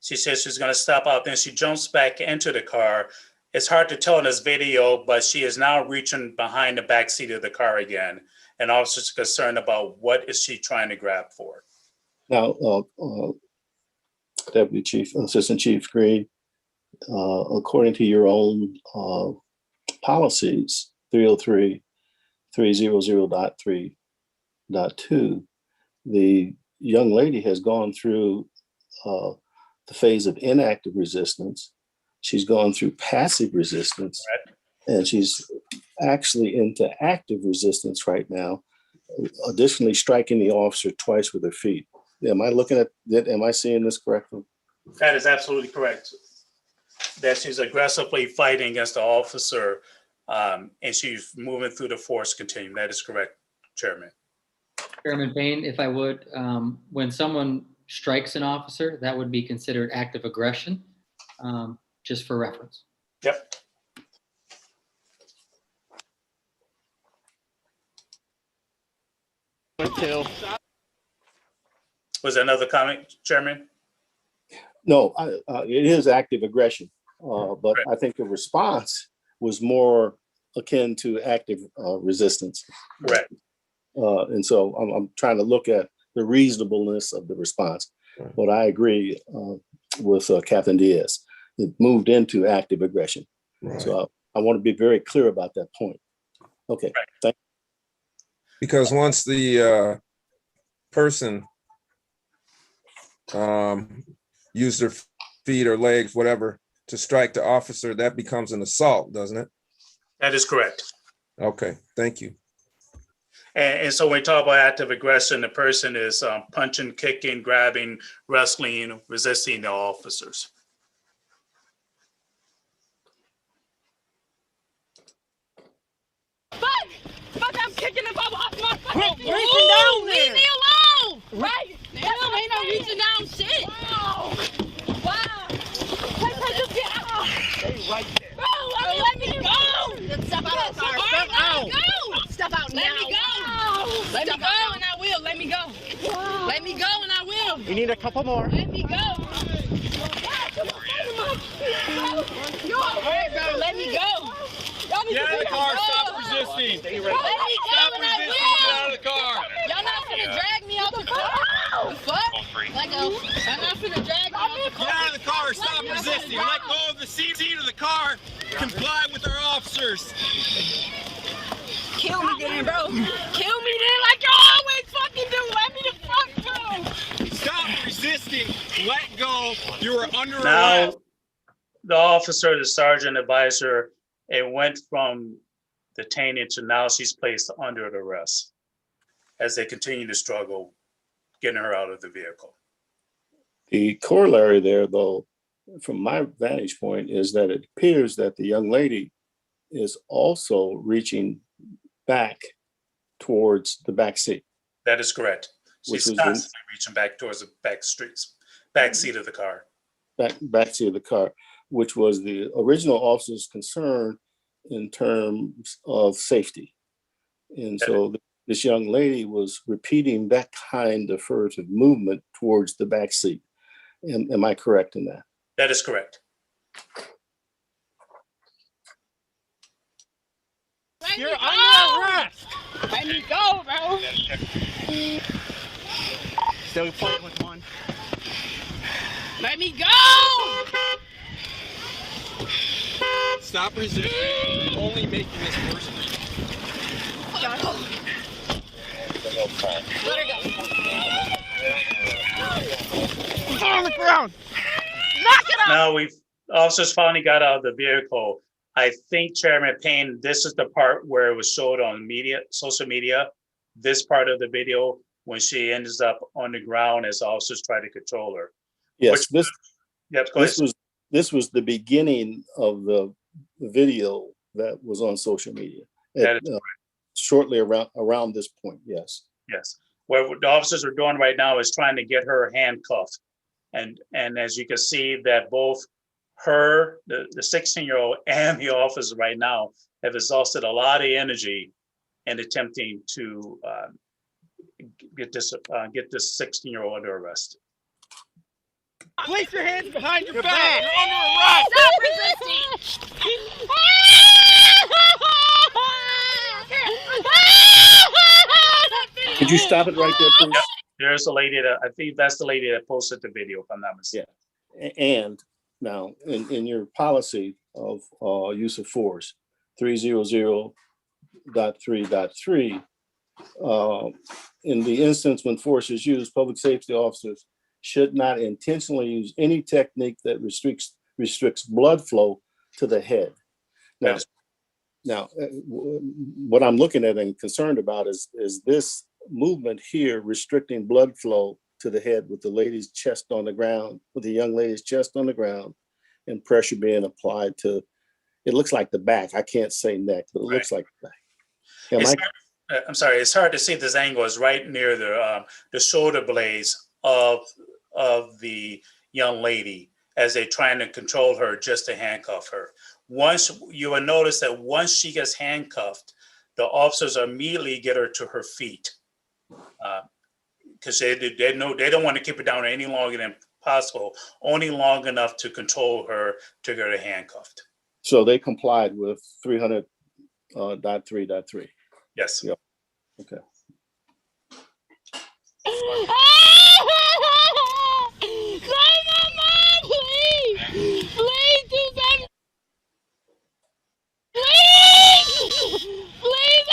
She says she's gonna stop out, then she jumps back into the car. It's hard to tell in this video, but she is now reaching behind the back seat of the car again. And officers are concerned about what is she trying to grab for. Now, Deputy Chief, Assistant Chief Green, according to your own policies, 303, 300.3.2, the young lady has gone through the phase of inactive resistance. She's gone through passive resistance, and she's actually into active resistance right now, additionally striking the officer twice with her feet. Am I looking at that? Am I seeing this correctly? That is absolutely correct. That she's aggressively fighting against the officer, and she's moving through the force continuum. That is correct, Chairman. Chairman Payne, if I would, when someone strikes an officer, that would be considered active aggression, just for reference. Yep. Was there another comment, Chairman? No, it is active aggression, but I think the response was more akin to active resistance. Correct. And so I'm trying to look at the reasonableness of the response. But I agree with Captain Diaz. It moved into active aggression. So I want to be very clear about that point. Okay, thank Because once the person use their feet or legs, whatever, to strike the officer, that becomes an assault, doesn't it? That is correct. Okay, thank you. And so when we talk about active aggression, the person is punching, kicking, grabbing, wrestling, resisting the officers. Fuck, I'm kicking him off my fucking Quit reaching down Leave there. me alone! Right? Damn, ain't no reaching down shit. Wow. Hey, just get out. Stay right there. Bro, let me go. Step out of the car. Step out. Step out now. Let me go. Let me go and I will. Let me go. Let me go and I will. We need a couple more. Let me go. Hey, bro, let me go. Get out of the car. Stop resisting. Let me go and I will. Get out of the car. Y'all not finna drag me out the car. The fuck? Let go. Y'all not finna drag me out the car. Get out of the car. Stop resisting. Let go of the seat of the car. Comply with our officers. Kill me then, bro. Kill me then like y'all always fucking do. Let me the fuck go. Stop resisting. Let go. You are under Now, arrest. the officer, the sergeant advisor, it went from detained to now she's placed under arrest as they continue to struggle getting her out of the vehicle. The corollary there, though, from my vantage point, is that it appears that the young lady is also reaching back towards the back seat. That is correct. Which She's was the- constantly reaching back towards the back seat of the car. back seat of the car, which was the original officer's concern in terms of safety. And so this young lady was repeating that kind of furtive movement towards the back seat. Am I correct in that? That is correct. You're under arrest. Let me go, bro. Still fighting with one. Let me go. Stop resisting. You're only making this worse. Let her go. Put her on the ground. Knock it out. Now officers finally got out of the vehicle. I think Chairman Payne, this is the part where it was showed on social media, this part of the video when she ends up on the ground as officers try to control her. Yes, Go ahead. this was the beginning of the video that was on social media. That is Shortly around this point, yes. Yes. What the officers are doing right now is trying to get her handcuffed. And as you can see that both her, the 16-year-old and the officer right now have exhausted a lot of energy in attempting to get this 16-year-old under arrest. Place your hands behind your back. You're under arrest. Stop resisting. Could you stop it right there, please? Yep. There's a lady I think that's the lady that posted the video, if I'm not mistaken. And now, in your policy of use of force, 300.3.3, in the instance when force is used, public safety officers should not intentionally use any technique that restricts blood flow to the head. Now, what I'm looking at and concerned about is this movement here restricting blood flow to the head with the lady's chest on the ground, with the young lady's chest on the ground, and pressure being applied to, it looks like the back. I can't say neck, but it looks like the back. I'm sorry, it's hard to see this angle. Is right near the shoulder blades of the young lady as they're trying to control her just to handcuff her. Once you will notice that once she gets handcuffed, the officers immediately get her to her feet because they don't want to keep her down any longer than possible, only long enough to control her to get her handcuffed. So they complied with 300.3.3. Yes. Yep. Okay. Please do something. Please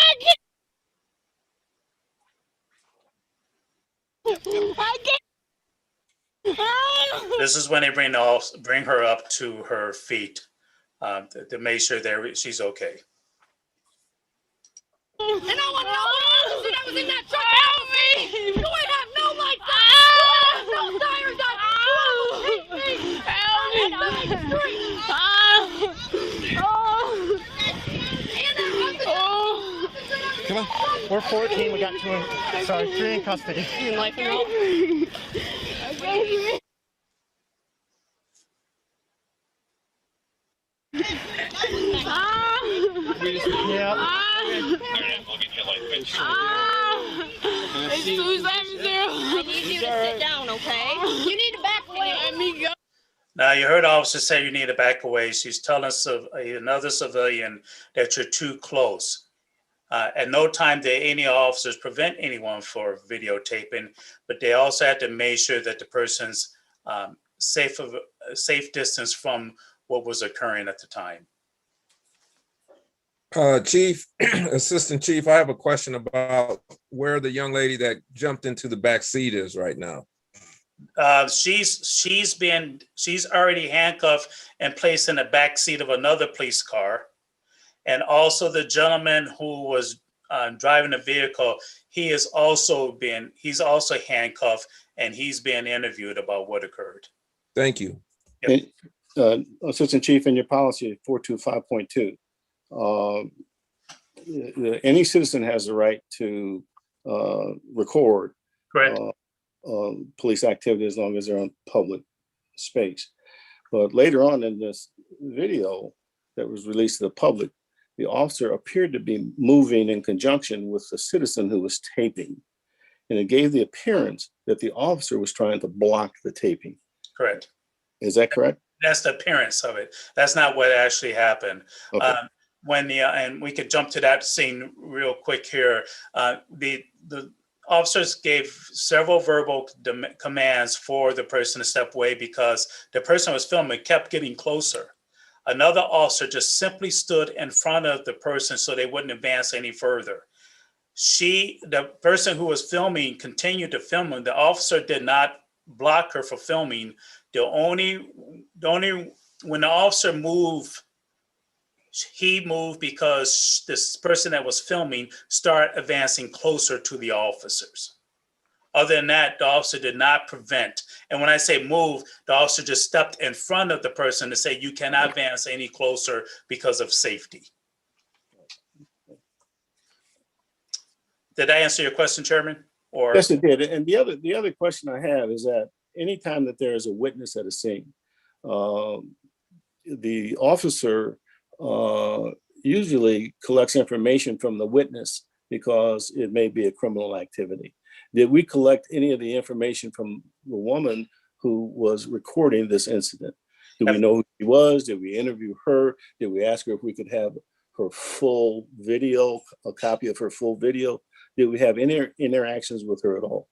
This is when they bring her up to her feet to make sure she's okay. And I want to know what officer that was in that truck. Help me! You ain't have no like that. No sirens on. Come on. We're 14. We got 2 in, sorry, 3 in custody. Life and It's 270. I need you to sit down, okay? You need to back away. Let me go. Now, you heard officer say you need to back away. She's telling another civilian that you're too close. At no time did any officers prevent anyone from videotaping, but they also had to make sure that the person's safe distance from what was occurring at the time. Chief, Assistant Chief, I have a question about where the young lady that jumped into the back seat is right now. She's already handcuffed and placed in the back seat of another police car. And also the gentleman who was driving the vehicle, he's also handcuffed and he's being interviewed about what occurred. Thank you. Yep. Assistant Chief, in your policy 425.2, any citizen has the right to record Correct. Police activity as long as they're on public space. But later on in this video that was released to the public, the officer appeared to be moving in conjunction with the citizen who was taping. And it gave the appearance that the officer was trying to block the taping. Correct. Is that correct? That's the appearance of it. That's not what actually happened. Okay. And we could jump to that scene real quick here. The officers gave several verbal commands for the person to step away because the person who was filming kept getting closer. Another officer just simply stood in front of the person so they wouldn't advance any further. The person who was filming continued to film, and the officer did not block her for filming. When the officer moved, he moved because this person that was filming started advancing closer to the officers. Other than that, the officer did not prevent. And when I say move, the officer just stepped in front of the person to say, you cannot advance any closer because of safety. Did I answer your question, Chairman? Or Yes, it did. And the other question I have is that anytime that there is a witness at a scene, the officer usually collects information from the witness because it may be a criminal activity. Did we collect any of the information from the woman who was recording this incident? Do we know who she was? Did we interview her? Did we ask her if we could have her full video, a copy of her full video? Did we have any interactions with her at all?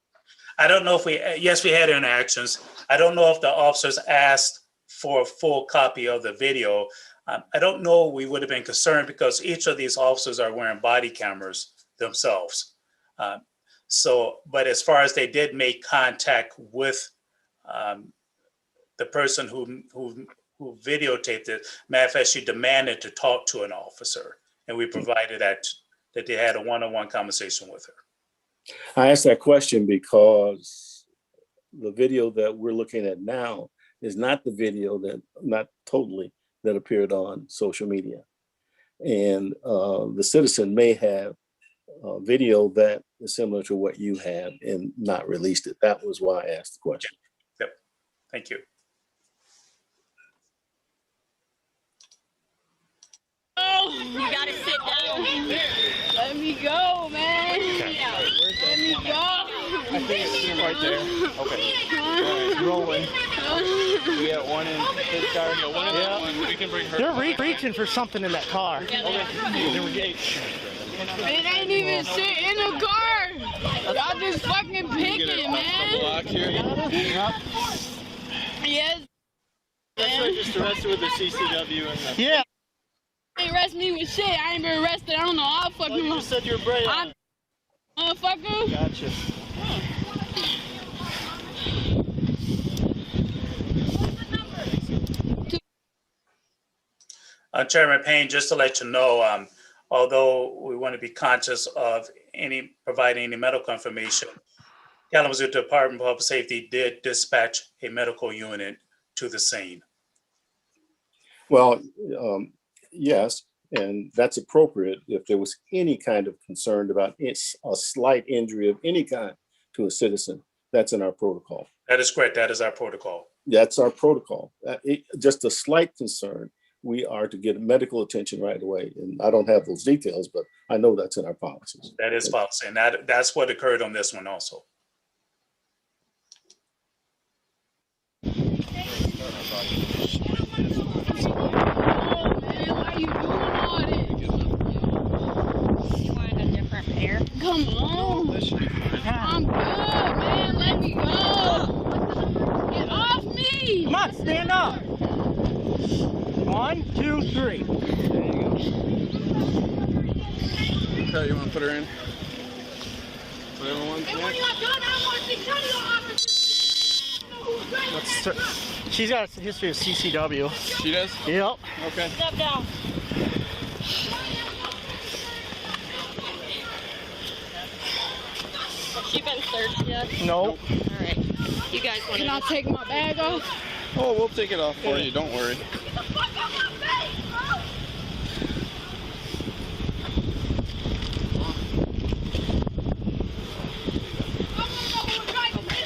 I don't know if yes, we had interactions. I don't know if the officers asked for a full copy of the video. I don't know we would have been concerned because each of these officers are wearing body cameras themselves. But as far as they did make contact with the person who videotaped it, matter of fact, she demanded to talk to an officer, and we provided that they had a one-on-one conversation with her. I asked that question because the video that we're looking at now is not the video not totally that appeared on social media. And the citizen may have a video that is similar to what you have and not released it. That was why I asked the question. Yep. Thank you. Oh, you gotta sit down. Let me go, man. Let me go. I think it's right there. Okay. All right, rolling. We got one in his car. Yeah. We can bring her. They're reaching for something in that car. Okay. There we go. It ain't even shit in the car. Y'all just fucking picking, man. Yes. That's right, just arrested with the CCW and the... Yeah. They arrest me with shit. I ain't been arrested. I don't know. I'll fucking... You said you're brave. Motherfucker. Gotcha. Chairman Payne, just to let you know, although we want to be conscious of providing any medical information, Kalamazoo Department of Public Safety did dispatch a medical unit to the scene. Well, yes, and that's appropriate if there was any kind of concern about a slight injury of any kind to a citizen. That's in our protocol. That is correct. That is our protocol. That's our protocol. Just a slight concern, we are to get medical attention right away. And I don't have those details, but I know that's in our policies. That is policy, and that's what occurred on this one also. Come on. I'm good, man. Let me go. Get off me. Come on, stand up. 1, 2, 3. Okay, you want to put her in? Put everyone And when you're done, I want to see none of your officers. She's got a history of CCW. She does? Yep. Okay. Step down. She been searched yet? No. All right. You guys want to? Can I take my bag off? Oh, we'll take it off for you. Don't worry. Get the fuck out my face, bro!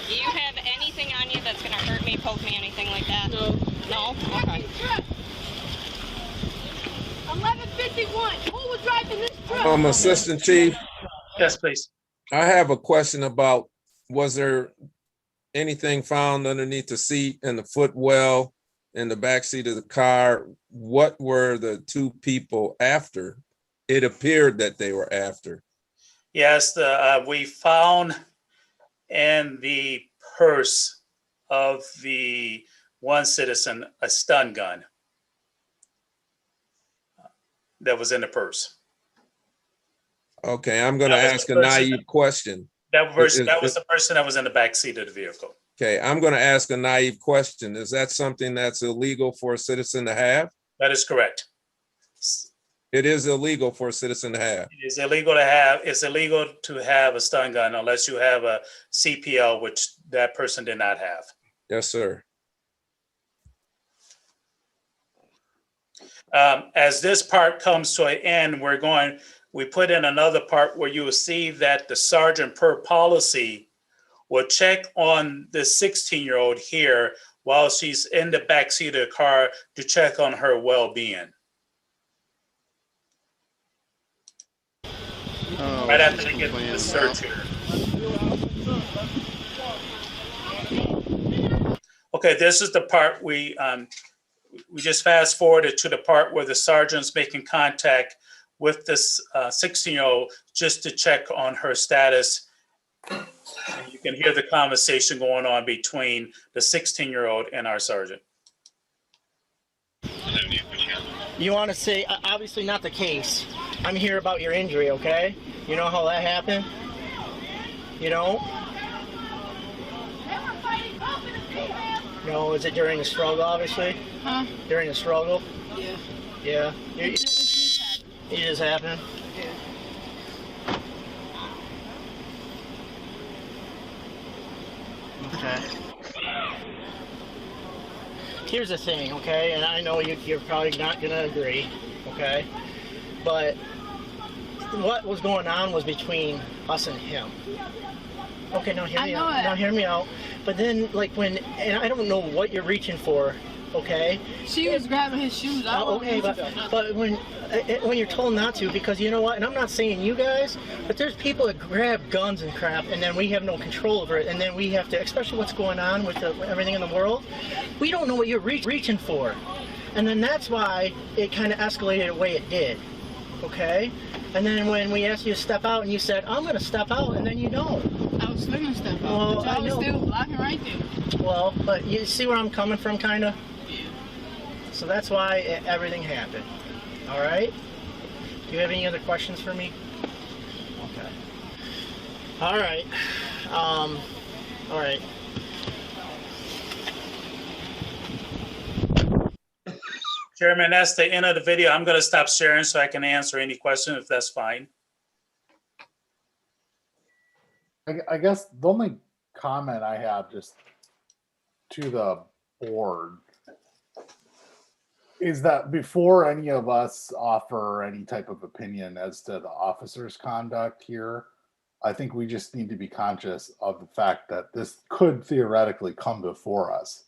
Do you have anything on you that's going to hurt me, poke me, anything like that? No. No? Okay. 1151. Who was driving this truck? Assistant Chief. Yes, please. I have a question about, was there anything found underneath the seat and the footwell in the back seat of the car? What were the two people after? It appeared that they were after. Yes, we found in the purse of the one citizen a stun gun that was in the purse. Okay, I'm going to ask a naive question. That was the person that was in the back seat of the vehicle. Okay, I'm going to ask a naive question. Is that something that's illegal for a citizen to have? That is correct. It is illegal for a citizen to have. It is illegal to have. It's illegal to have a stun gun unless you have a CPL, which that person did not have. Yes, sir. As this part comes to an end, we put in another part where you will see that the sergeant per policy will check on the 16-year-old here while she's in the back seat of the car to check on her well-being. Right after they get the search here. Okay, this is the part we just fast forwarded to the part where the sergeant's making contact with this 16-year-old just to check on her status. And you can hear the conversation going on between the 16-year-old and our sergeant. You want to say, obviously not the case. I'm here about your injury, okay? You know how that happened? You know? No, is it during the struggle, obviously? Huh? During the struggle? Yeah. Yeah. It just happened? Okay. Here's the thing, okay? And I know you're probably not going to agree, okay? But what was going on was between us and him. Okay, now hear me out. Now hear me out. But then, like, and I don't know what you're reaching for, okay? She was grabbing his shoes. Okay, but when you're told not to, because you know what? And I'm not saying you guys, but there's people that grab guns and crap, and then we have no control over it, and then we have to, especially what's going on with everything in the world, we don't know what you're reaching for, and then that's why it kind of escalated the way it did, okay? And then when we asked you to step out, and you said, "I'm going to step out," and then you don't. I was going to step out, well, but y'all was still blocking right there. Well, but you see where I'm coming from, kind of? Yeah. So that's why everything happened. All right? Do you have any other questions for me? Okay. All right. All right. Chairman, that's the end of the video. I'm going to stop sharing so I can answer any question if that's fine. I guess the only comment I have just to the board is that before any of us offer any type of opinion as to the officer's conduct here, I think we just need to be conscious of the fact that this could theoretically come before us.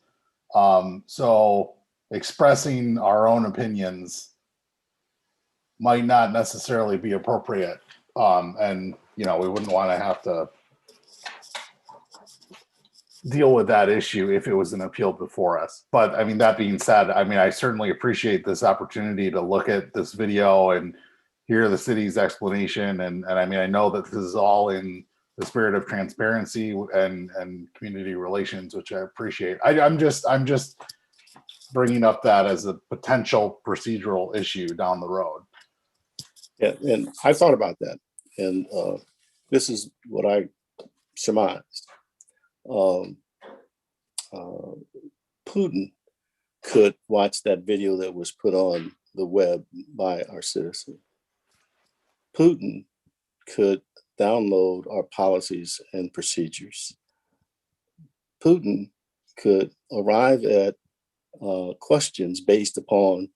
So expressing our own opinions might not necessarily be appropriate. And, you know, we wouldn't want to have to deal with that issue if it was an appeal before us. But I mean, that being said, I mean, I certainly appreciate this opportunity to look at this video and hear the city's explanation. And I mean, I know that this is all in the spirit of transparency and community relations, which I appreciate. I'm just bringing up that as a potential procedural issue down the road. Yeah, and I thought about that, and this is what I surmised. Putin could watch that video that was put on the web by our citizen. Putin could download our policies and procedures. Putin could arrive at questions based upon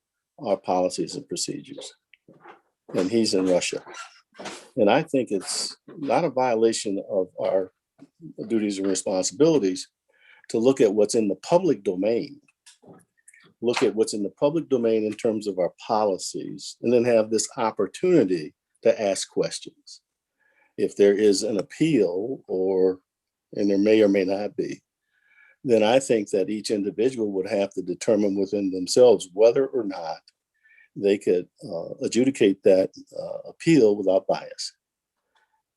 our policies and procedures. And he's in Russia. And I think it's not a violation of our duties and responsibilities to look at what's in the public domain. Look at what's in the public domain in terms of our policies, and then have this opportunity to ask questions. If there is an appeal, and there may or may not be, then I think that each individual would have to determine within themselves whether or not they could adjudicate that appeal without bias.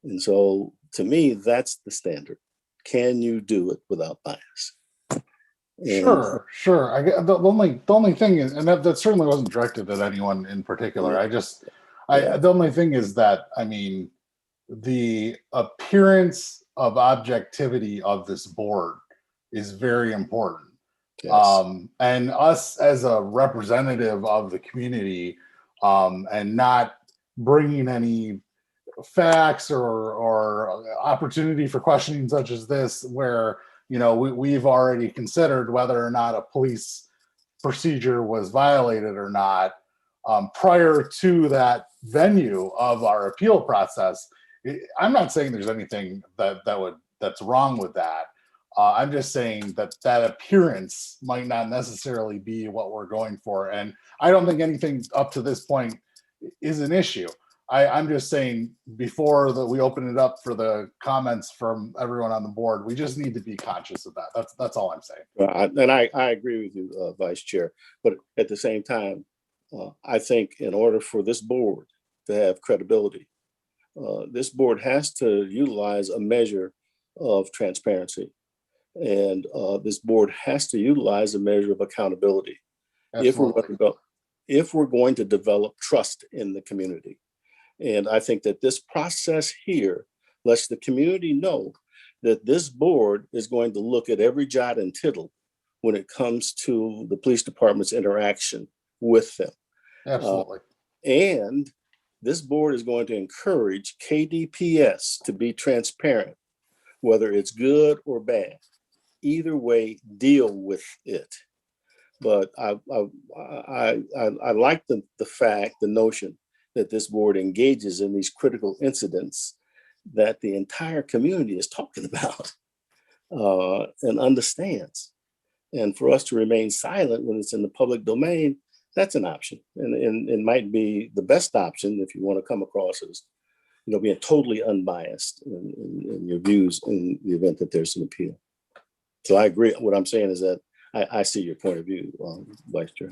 And so to me, that's the standard. Can you do it without bias? And Sure. The only thing is, and that certainly wasn't directed at anyone in particular. The only thing is that, I mean, the appearance of objectivity of this board is very important. Yes. And us as a representative of the community, and not bringing any facts or opportunity for questioning such as this, where, you know, we've already considered whether or not a police procedure was violated or not, prior to that venue of our appeal process. I'm not saying there's anything that's wrong with that. I'm just saying that appearance might not necessarily be what we're going for. And I don't think anything up to this point is an issue. I'm just saying, before that we open it up for the comments from everyone on the board, we just need to be conscious of that. That's all I'm saying. And I agree with you, Vice Chair. But at the same time, I think in order for this board to have credibility, this board has to utilize a measure of transparency. And this board has to utilize a measure of accountability. If we're going to develop trust in the community. And I think that this process here lets the community know that this board is going to look at every jot and tittle when it comes to the police department's interaction with them. Absolutely. And this board is going to encourage KDPS to be transparent, whether it's good or bad. Either way, deal with it. But I like the notion that this board engages in these critical incidents that the entire community is talking about and understands. And for us to remain silent when it's in the public domain, that's an option. And it might be the best option if you want to come across as, you know, being totally unbiased in your views in the event that there's an appeal. So I agree. What I'm saying is that I see your point of view, Vice Chair.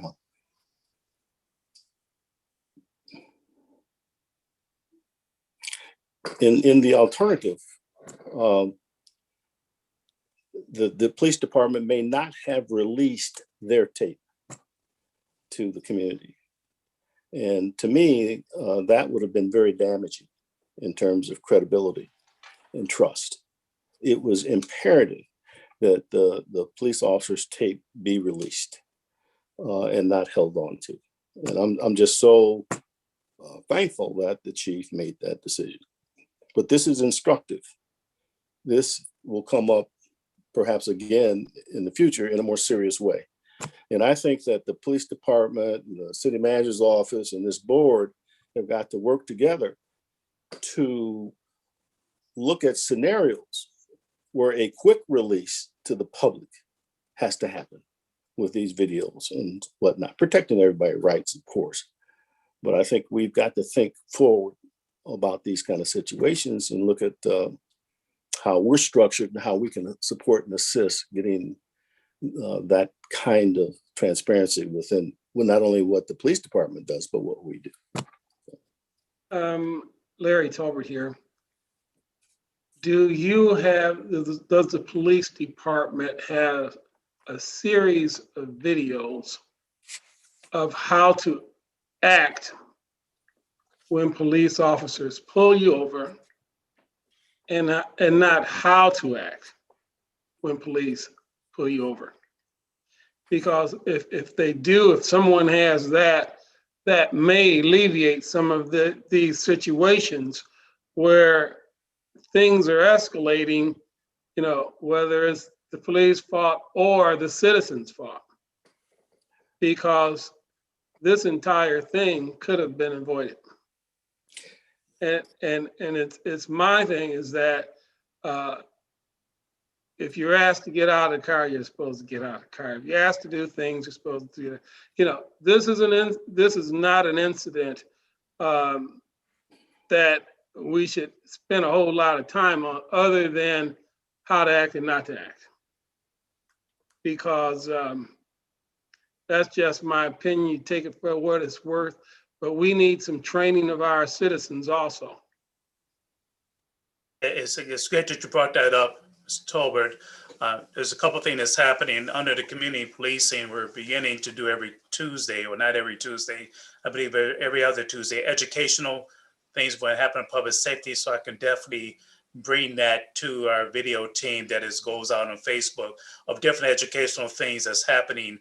In the alternative, the police department may not have released their tape to the community. And to me, that would have been very damaging in terms of credibility and trust. It was imperative that the police officer's tape be released. and not held on to. And I'm just so thankful that the chief made that decision. But this is instructive. This will come up perhaps again in the future in a more serious way. And I think that the police department, the city manager's office, and this board have got to work together to look at scenarios where a quick release to the public has to happen with these videos and whatnot, protecting everybody's rights, of course. But I think we've got to think forward about these kind of situations and look at how we're structured and how we can support and assist getting that kind of transparency within, well, not only what the police department does, but what we do. Larry Tolbert here. Do you have, does the police department have a series of videos of how to act when police officers pull you over, and not how to act when police pull you over? Because if they do, if someone has that, that may alleviate some of these situations where things are escalating, you know, whether it's the police fault or the citizens' fault. Because this entire thing could have been avoided. And it's my thing is that if you're asked to get out of the car, you're supposed to get out of the car. If you're asked to do things, you're supposed to do that. You know, this is not an incident that we should spend a whole lot of time on, other than how to act and not to act. Because that's just my opinion. You take it for what it's worth, but we need some training of our citizens also. It's great that you brought that up, Mr. Tolbert. There's a couple of things that's happening under the community policing. We're beginning to do every Tuesday, or not every Tuesday, I believe every other Tuesday, educational things what happen in public safety. So I can definitely bring that to our video team that goes out on Facebook of different educational things that's happening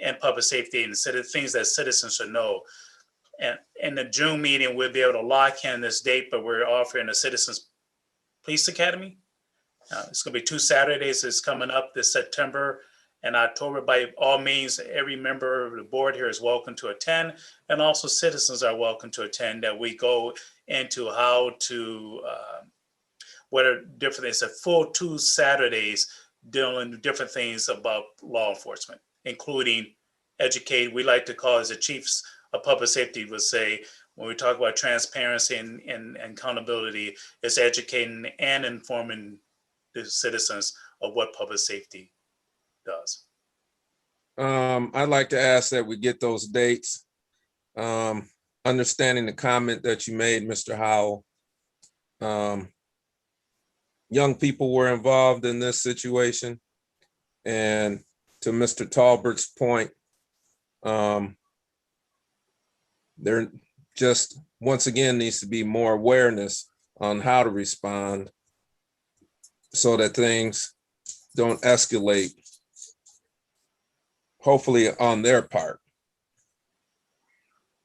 in public safety and things that citizens should know. And in the June meeting, we'll be able to lock in this date, but we're offering a Citizens Police Academy. It's going to be 2 Saturdays. It's coming up this September and October. By all means, every member of the board here is welcome to attend, and also citizens are welcome to attend. That we go into how to, what are different things. A full 2 Saturdays dealing with different things about law enforcement, including educate. We like to call, as the chiefs of public safety would say, when we talk about transparency and accountability, it's educating and informing the citizens of what public safety does. I'd like to ask that we get those dates. Understanding the comment that you made, Mr. Howell. Young people were involved in this situation. And to Mr. Tolbert's point, there just, once again, needs to be more awareness on how to respond so that things don't escalate, hopefully on their part,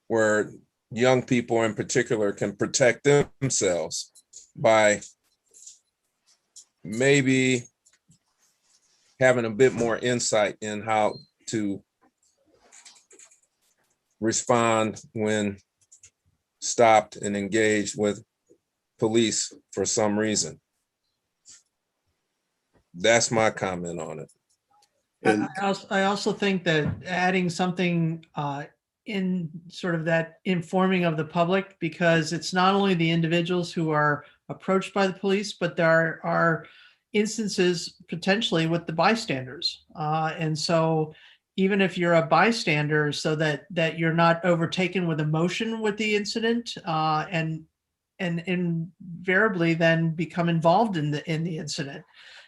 where young people in particular can protect themselves by maybe having a bit more insight in how to respond when stopped and engaged with police for some reason. That's my comment on it. And I also think that adding something in sort of that informing of the public, because it's not only the individuals who are approached by the police, but there are instances potentially with the bystanders. And so even if you're a bystander, so that you're not overtaken with emotion with the incident and invariably then become involved in the incident.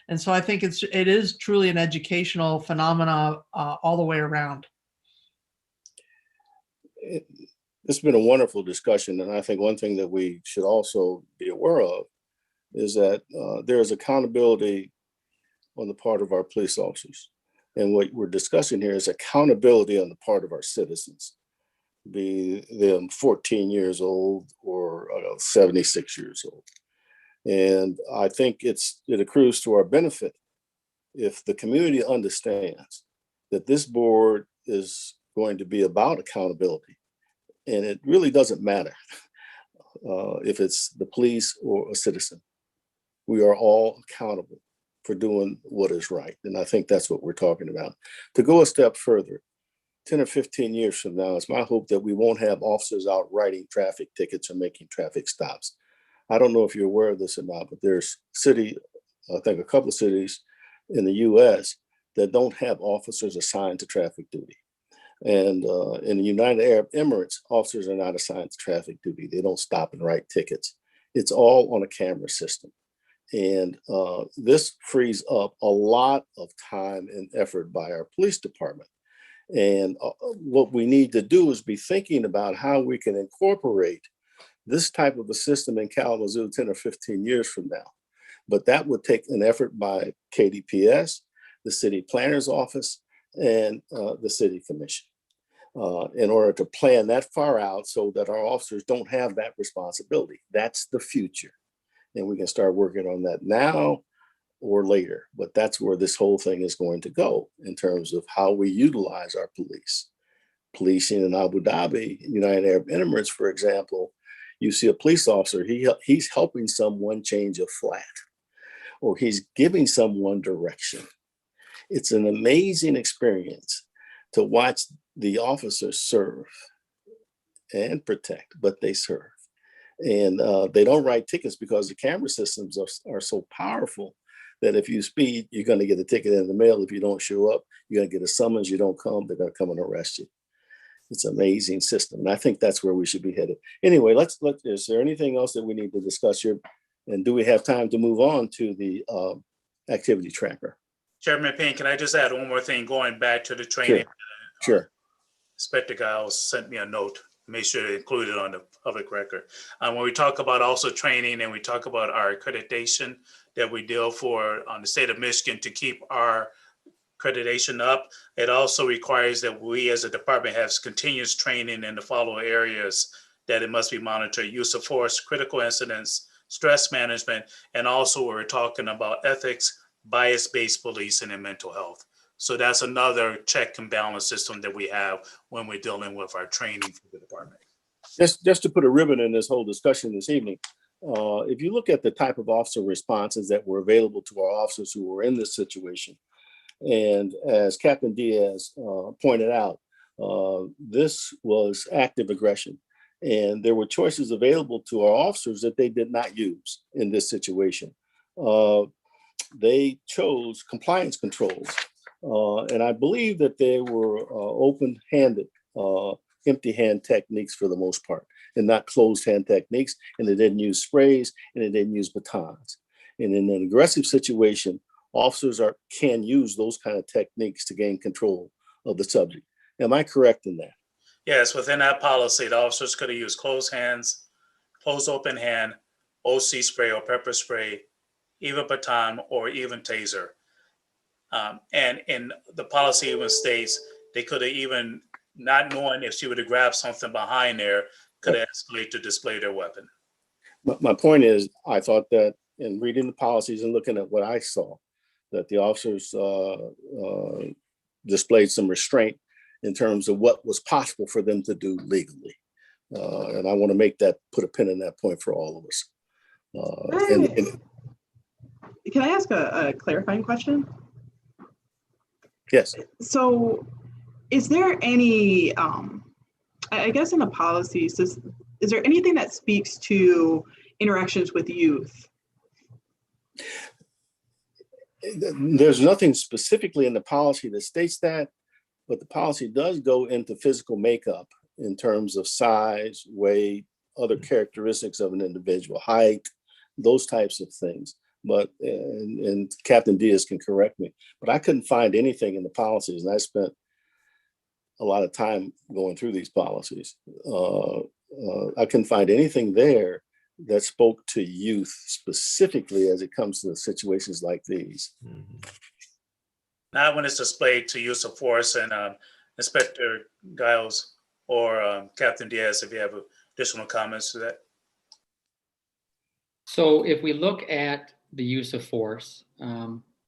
And so I think it is truly an educational phenomena all the way around. It's been a wonderful discussion. And I think one thing that we should also be aware of is that there is accountability on the part of our police officers. And what we're discussing here is accountability on the part of our citizens, be them 14 years old or 76 years old. And I think it accrues to our benefit if the community understands that this board is going to be about accountability. And it really doesn't matter if it's the police or a citizen. We are all accountable for doing what is right. And I think that's what we're talking about. To go a step further, 10 or 15 years from now, it's my hope that we won't have officers out writing traffic tickets or making traffic stops. I don't know if you're aware of this or not, but there's I think a couple of cities in the US that don't have officers assigned to traffic duty. And in the United Arab Emirates, officers are not assigned to traffic duty. They don't stop and write tickets. It's all on a camera system. And this frees up a lot of time and effort by our police department. And what we need to do is be thinking about how we can incorporate this type of a system in Kalamazoo 10 or 15 years from now. But that would take an effort by KDPS, the city planner's office, and the city commission in order to plan that far out so that our officers don't have that responsibility. That's the future. And we can start working on that now or later, but that's where this whole thing is going to go in terms of how we utilize our police. Policing in Abu Dhabi, United Arab Emirates, for example, you see a police officer, he's helping someone change a flat, or he's giving someone direction. It's an amazing experience to watch the officers serve and protect, but they serve. And they don't write tickets because the camera systems are so powerful that if you speed, you're going to get a ticket in the mail. If you don't show up, you're going to get a summons. You don't come, they're going to come and arrest you. It's an amazing system. And I think that's where we should be headed. Anyway, is there anything else that we need to discuss here? And do we have time to move on to the activity tracker? Chairman Payne, can I just add one more thing going back to the training? Sure. Inspector Giles sent me a note, make sure to include it on the public record. When we talk about also training and we talk about our accreditation that we deal for on the state of Michigan to keep our accreditation up, it also requires that we as a department have continuous training in the following areas that it must be monitored: use of force, critical incidents, stress management, and also we're talking about ethics, bias-based policing, and mental health. So that's another check and balance system that we have when we're dealing with our training for the department. Just to put a ribbon in this whole discussion this evening, if you look at the type of officer responses that were available to our officers who were in this situation, and as Captain Diaz pointed out, this was active aggression. And there were choices available to our officers that they did not use in this situation. They chose compliance controls. And I believe that they were open-handed, empty-hand techniques for the most part, and not closed-hand techniques. And they didn't use sprays, and they didn't use batons. And in an aggressive situation, officers can use those kind of techniques to gain control of the subject. Am I correct in that? Yes, within that policy, the officers could have used closed hands, closed open hand, OC spray or pepper spray, even baton, or even taser. And in the policy even states they could have even, not knowing if she would have grabbed something behind there, could have escalated to display their weapon. My point is, I thought that in reading the policies and looking at what I saw, that the officers displayed some restraint in terms of what was possible for them to do legally. And I want to put a pin in that point for all of us. Can I ask a clarifying question? Yes. So is there any, I guess in the policies, is there anything that speaks to interactions with youth? There's nothing specifically in the policy that states that, but the policy does go into physical makeup in terms of size, weight, other characteristics of an individual, height, those types of things. But, and Captain Diaz can correct me, but I couldn't find anything in the policies, and I spent a lot of time going through these policies. I couldn't find anything there that spoke to youth specifically as it comes to situations like these. not when it's displayed to use of force. And Inspector Giles or Captain Diaz, if you have additional comments to that. So if we look at the use of force,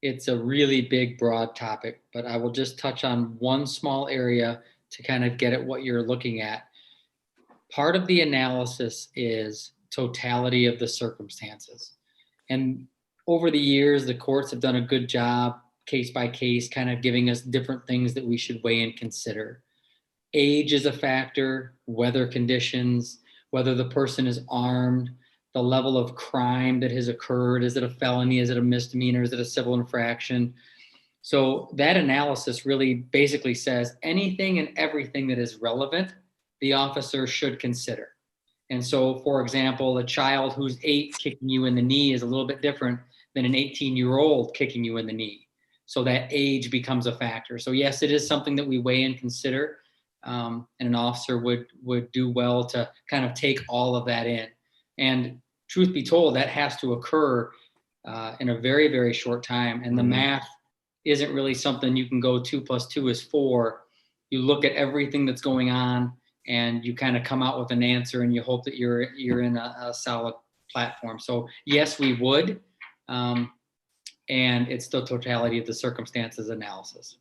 it's a really big, broad topic, but I will just touch on one small area to kind of get at what you're looking at. Part of the analysis is totality of the circumstances. And over the years, the courts have done a good job, case by case, kind of giving us different things that we should weigh and consider. Age is a factor, weather conditions, whether the person is armed, the level of crime that has occurred. Is it a felony? Is it a misdemeanor? Is it a civil infraction? So that analysis really basically says anything and everything that is relevant, the officer should consider. And so, for example, a child who's 8 kicking you in the knee is a little bit different than an 18-year-old kicking you in the knee. So that age becomes a factor. So yes, it is something that we weigh and consider. And an officer would do well to kind of take all of that in. And truth be told, that has to occur in a very, very short time. And the math isn't really something you can go 2 + 2 is 4. You look at everything that's going on and you kind of come out with an answer and you hope that you're in a solid platform. So yes, we would. And it's the totality of the circumstances analysis.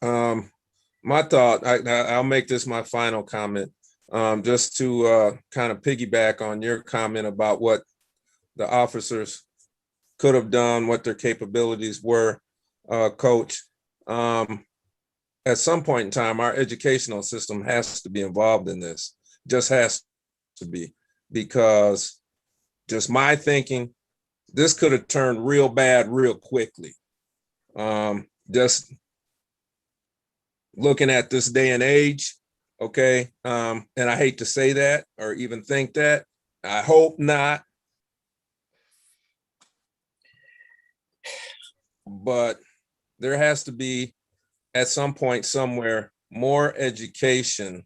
My thought, I'll make this my final comment. Just to kind of piggyback on your comment about what the officers could have done, what their capabilities were, Coach. At some point in time, our educational system has to be involved in this, just has to be, because just my thinking, this could have turned real bad real quickly. Just looking at this day and age, okay, and I hate to say that or even think that. I hope not. But there has to be, at some point somewhere, more education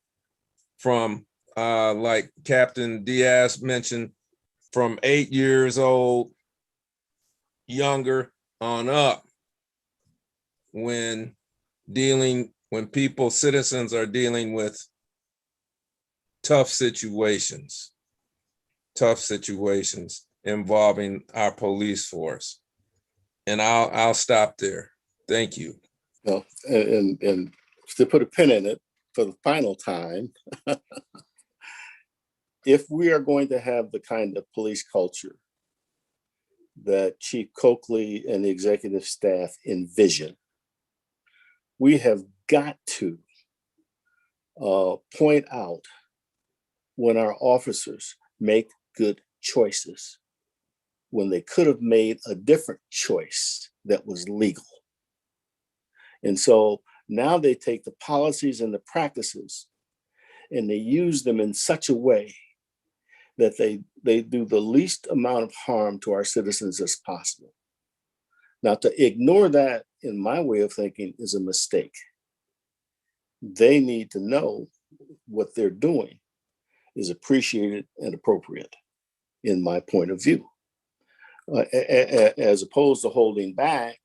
from, like Captain Diaz mentioned, from 8 years old, younger on up, when citizens are dealing with tough situations involving our police force. And I'll stop there. Thank you. Well, and to put a pin in it for the final time, if we are going to have the kind of police culture that Chief Coakley and the executive staff envision, we have got to point out when our officers make good choices, when they could have made a different choice that was legal. And so now they take the policies and the practices and they use them in such a way that they do the least amount of harm to our citizens as possible. Now, to ignore that, in my way of thinking, is a mistake. They need to know what they're doing is appreciated and appropriate, in my point of view, as opposed to holding back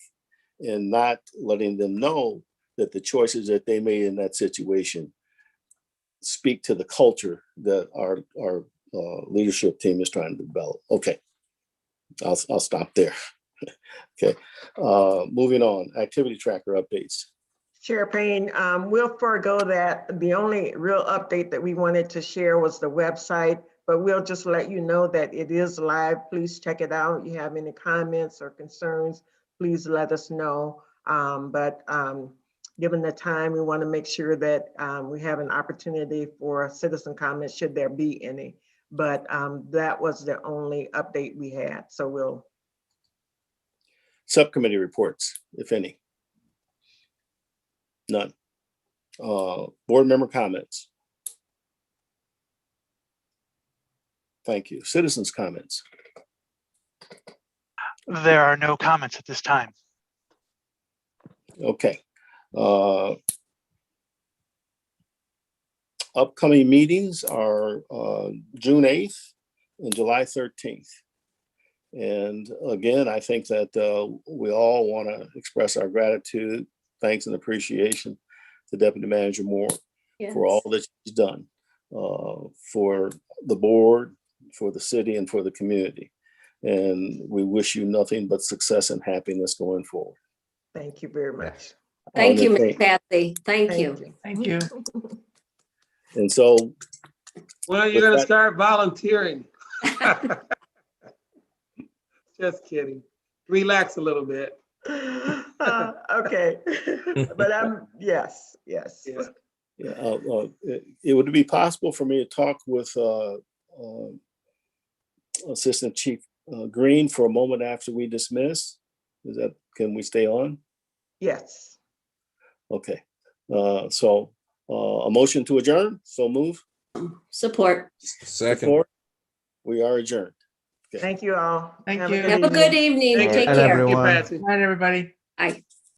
and not letting them know that the choices that they made in that situation speak to the culture that our leadership team is trying to develop. Okay, I'll stop there. Okay, moving on, activity tracker updates. Chair Payne, we'll forego that. The only real update that we wanted to share was the website, but we'll just let you know that it is live. Please check it out. If you have any comments or concerns, please let us know. Given the time, we want to make sure that we have an opportunity for citizen comments should there be any. But that was the only update we had. So we'll. Subcommittee reports, if any. None. Board member comments. Thank you. Citizens comments. There are no comments at this time. Okay. Upcoming meetings are June 8th and July 13th. And again, I think that we all want to express our gratitude, thanks, and appreciation to Deputy Manager Moore for all that she's done for the board, for the city, and for the community. And we wish you nothing but success and happiness going forward. Thank you very much. Thank you, Ms. Patsy. Thank you. Thank you. And so, When are you going to start volunteering? Just kidding. Relax a little bit. Okay, but yes. yeah, it would be possible for me to talk with Assistant Chief Green for a moment after we dismiss. Can we stay on? Yes. Okay. So a motion to adjourn. So move. Support. Second. Support. We are adjourned. Thank you all. Thank Have you. good Have a good evening. All right. Take Night, care. everyone. Night, everybody. Bye.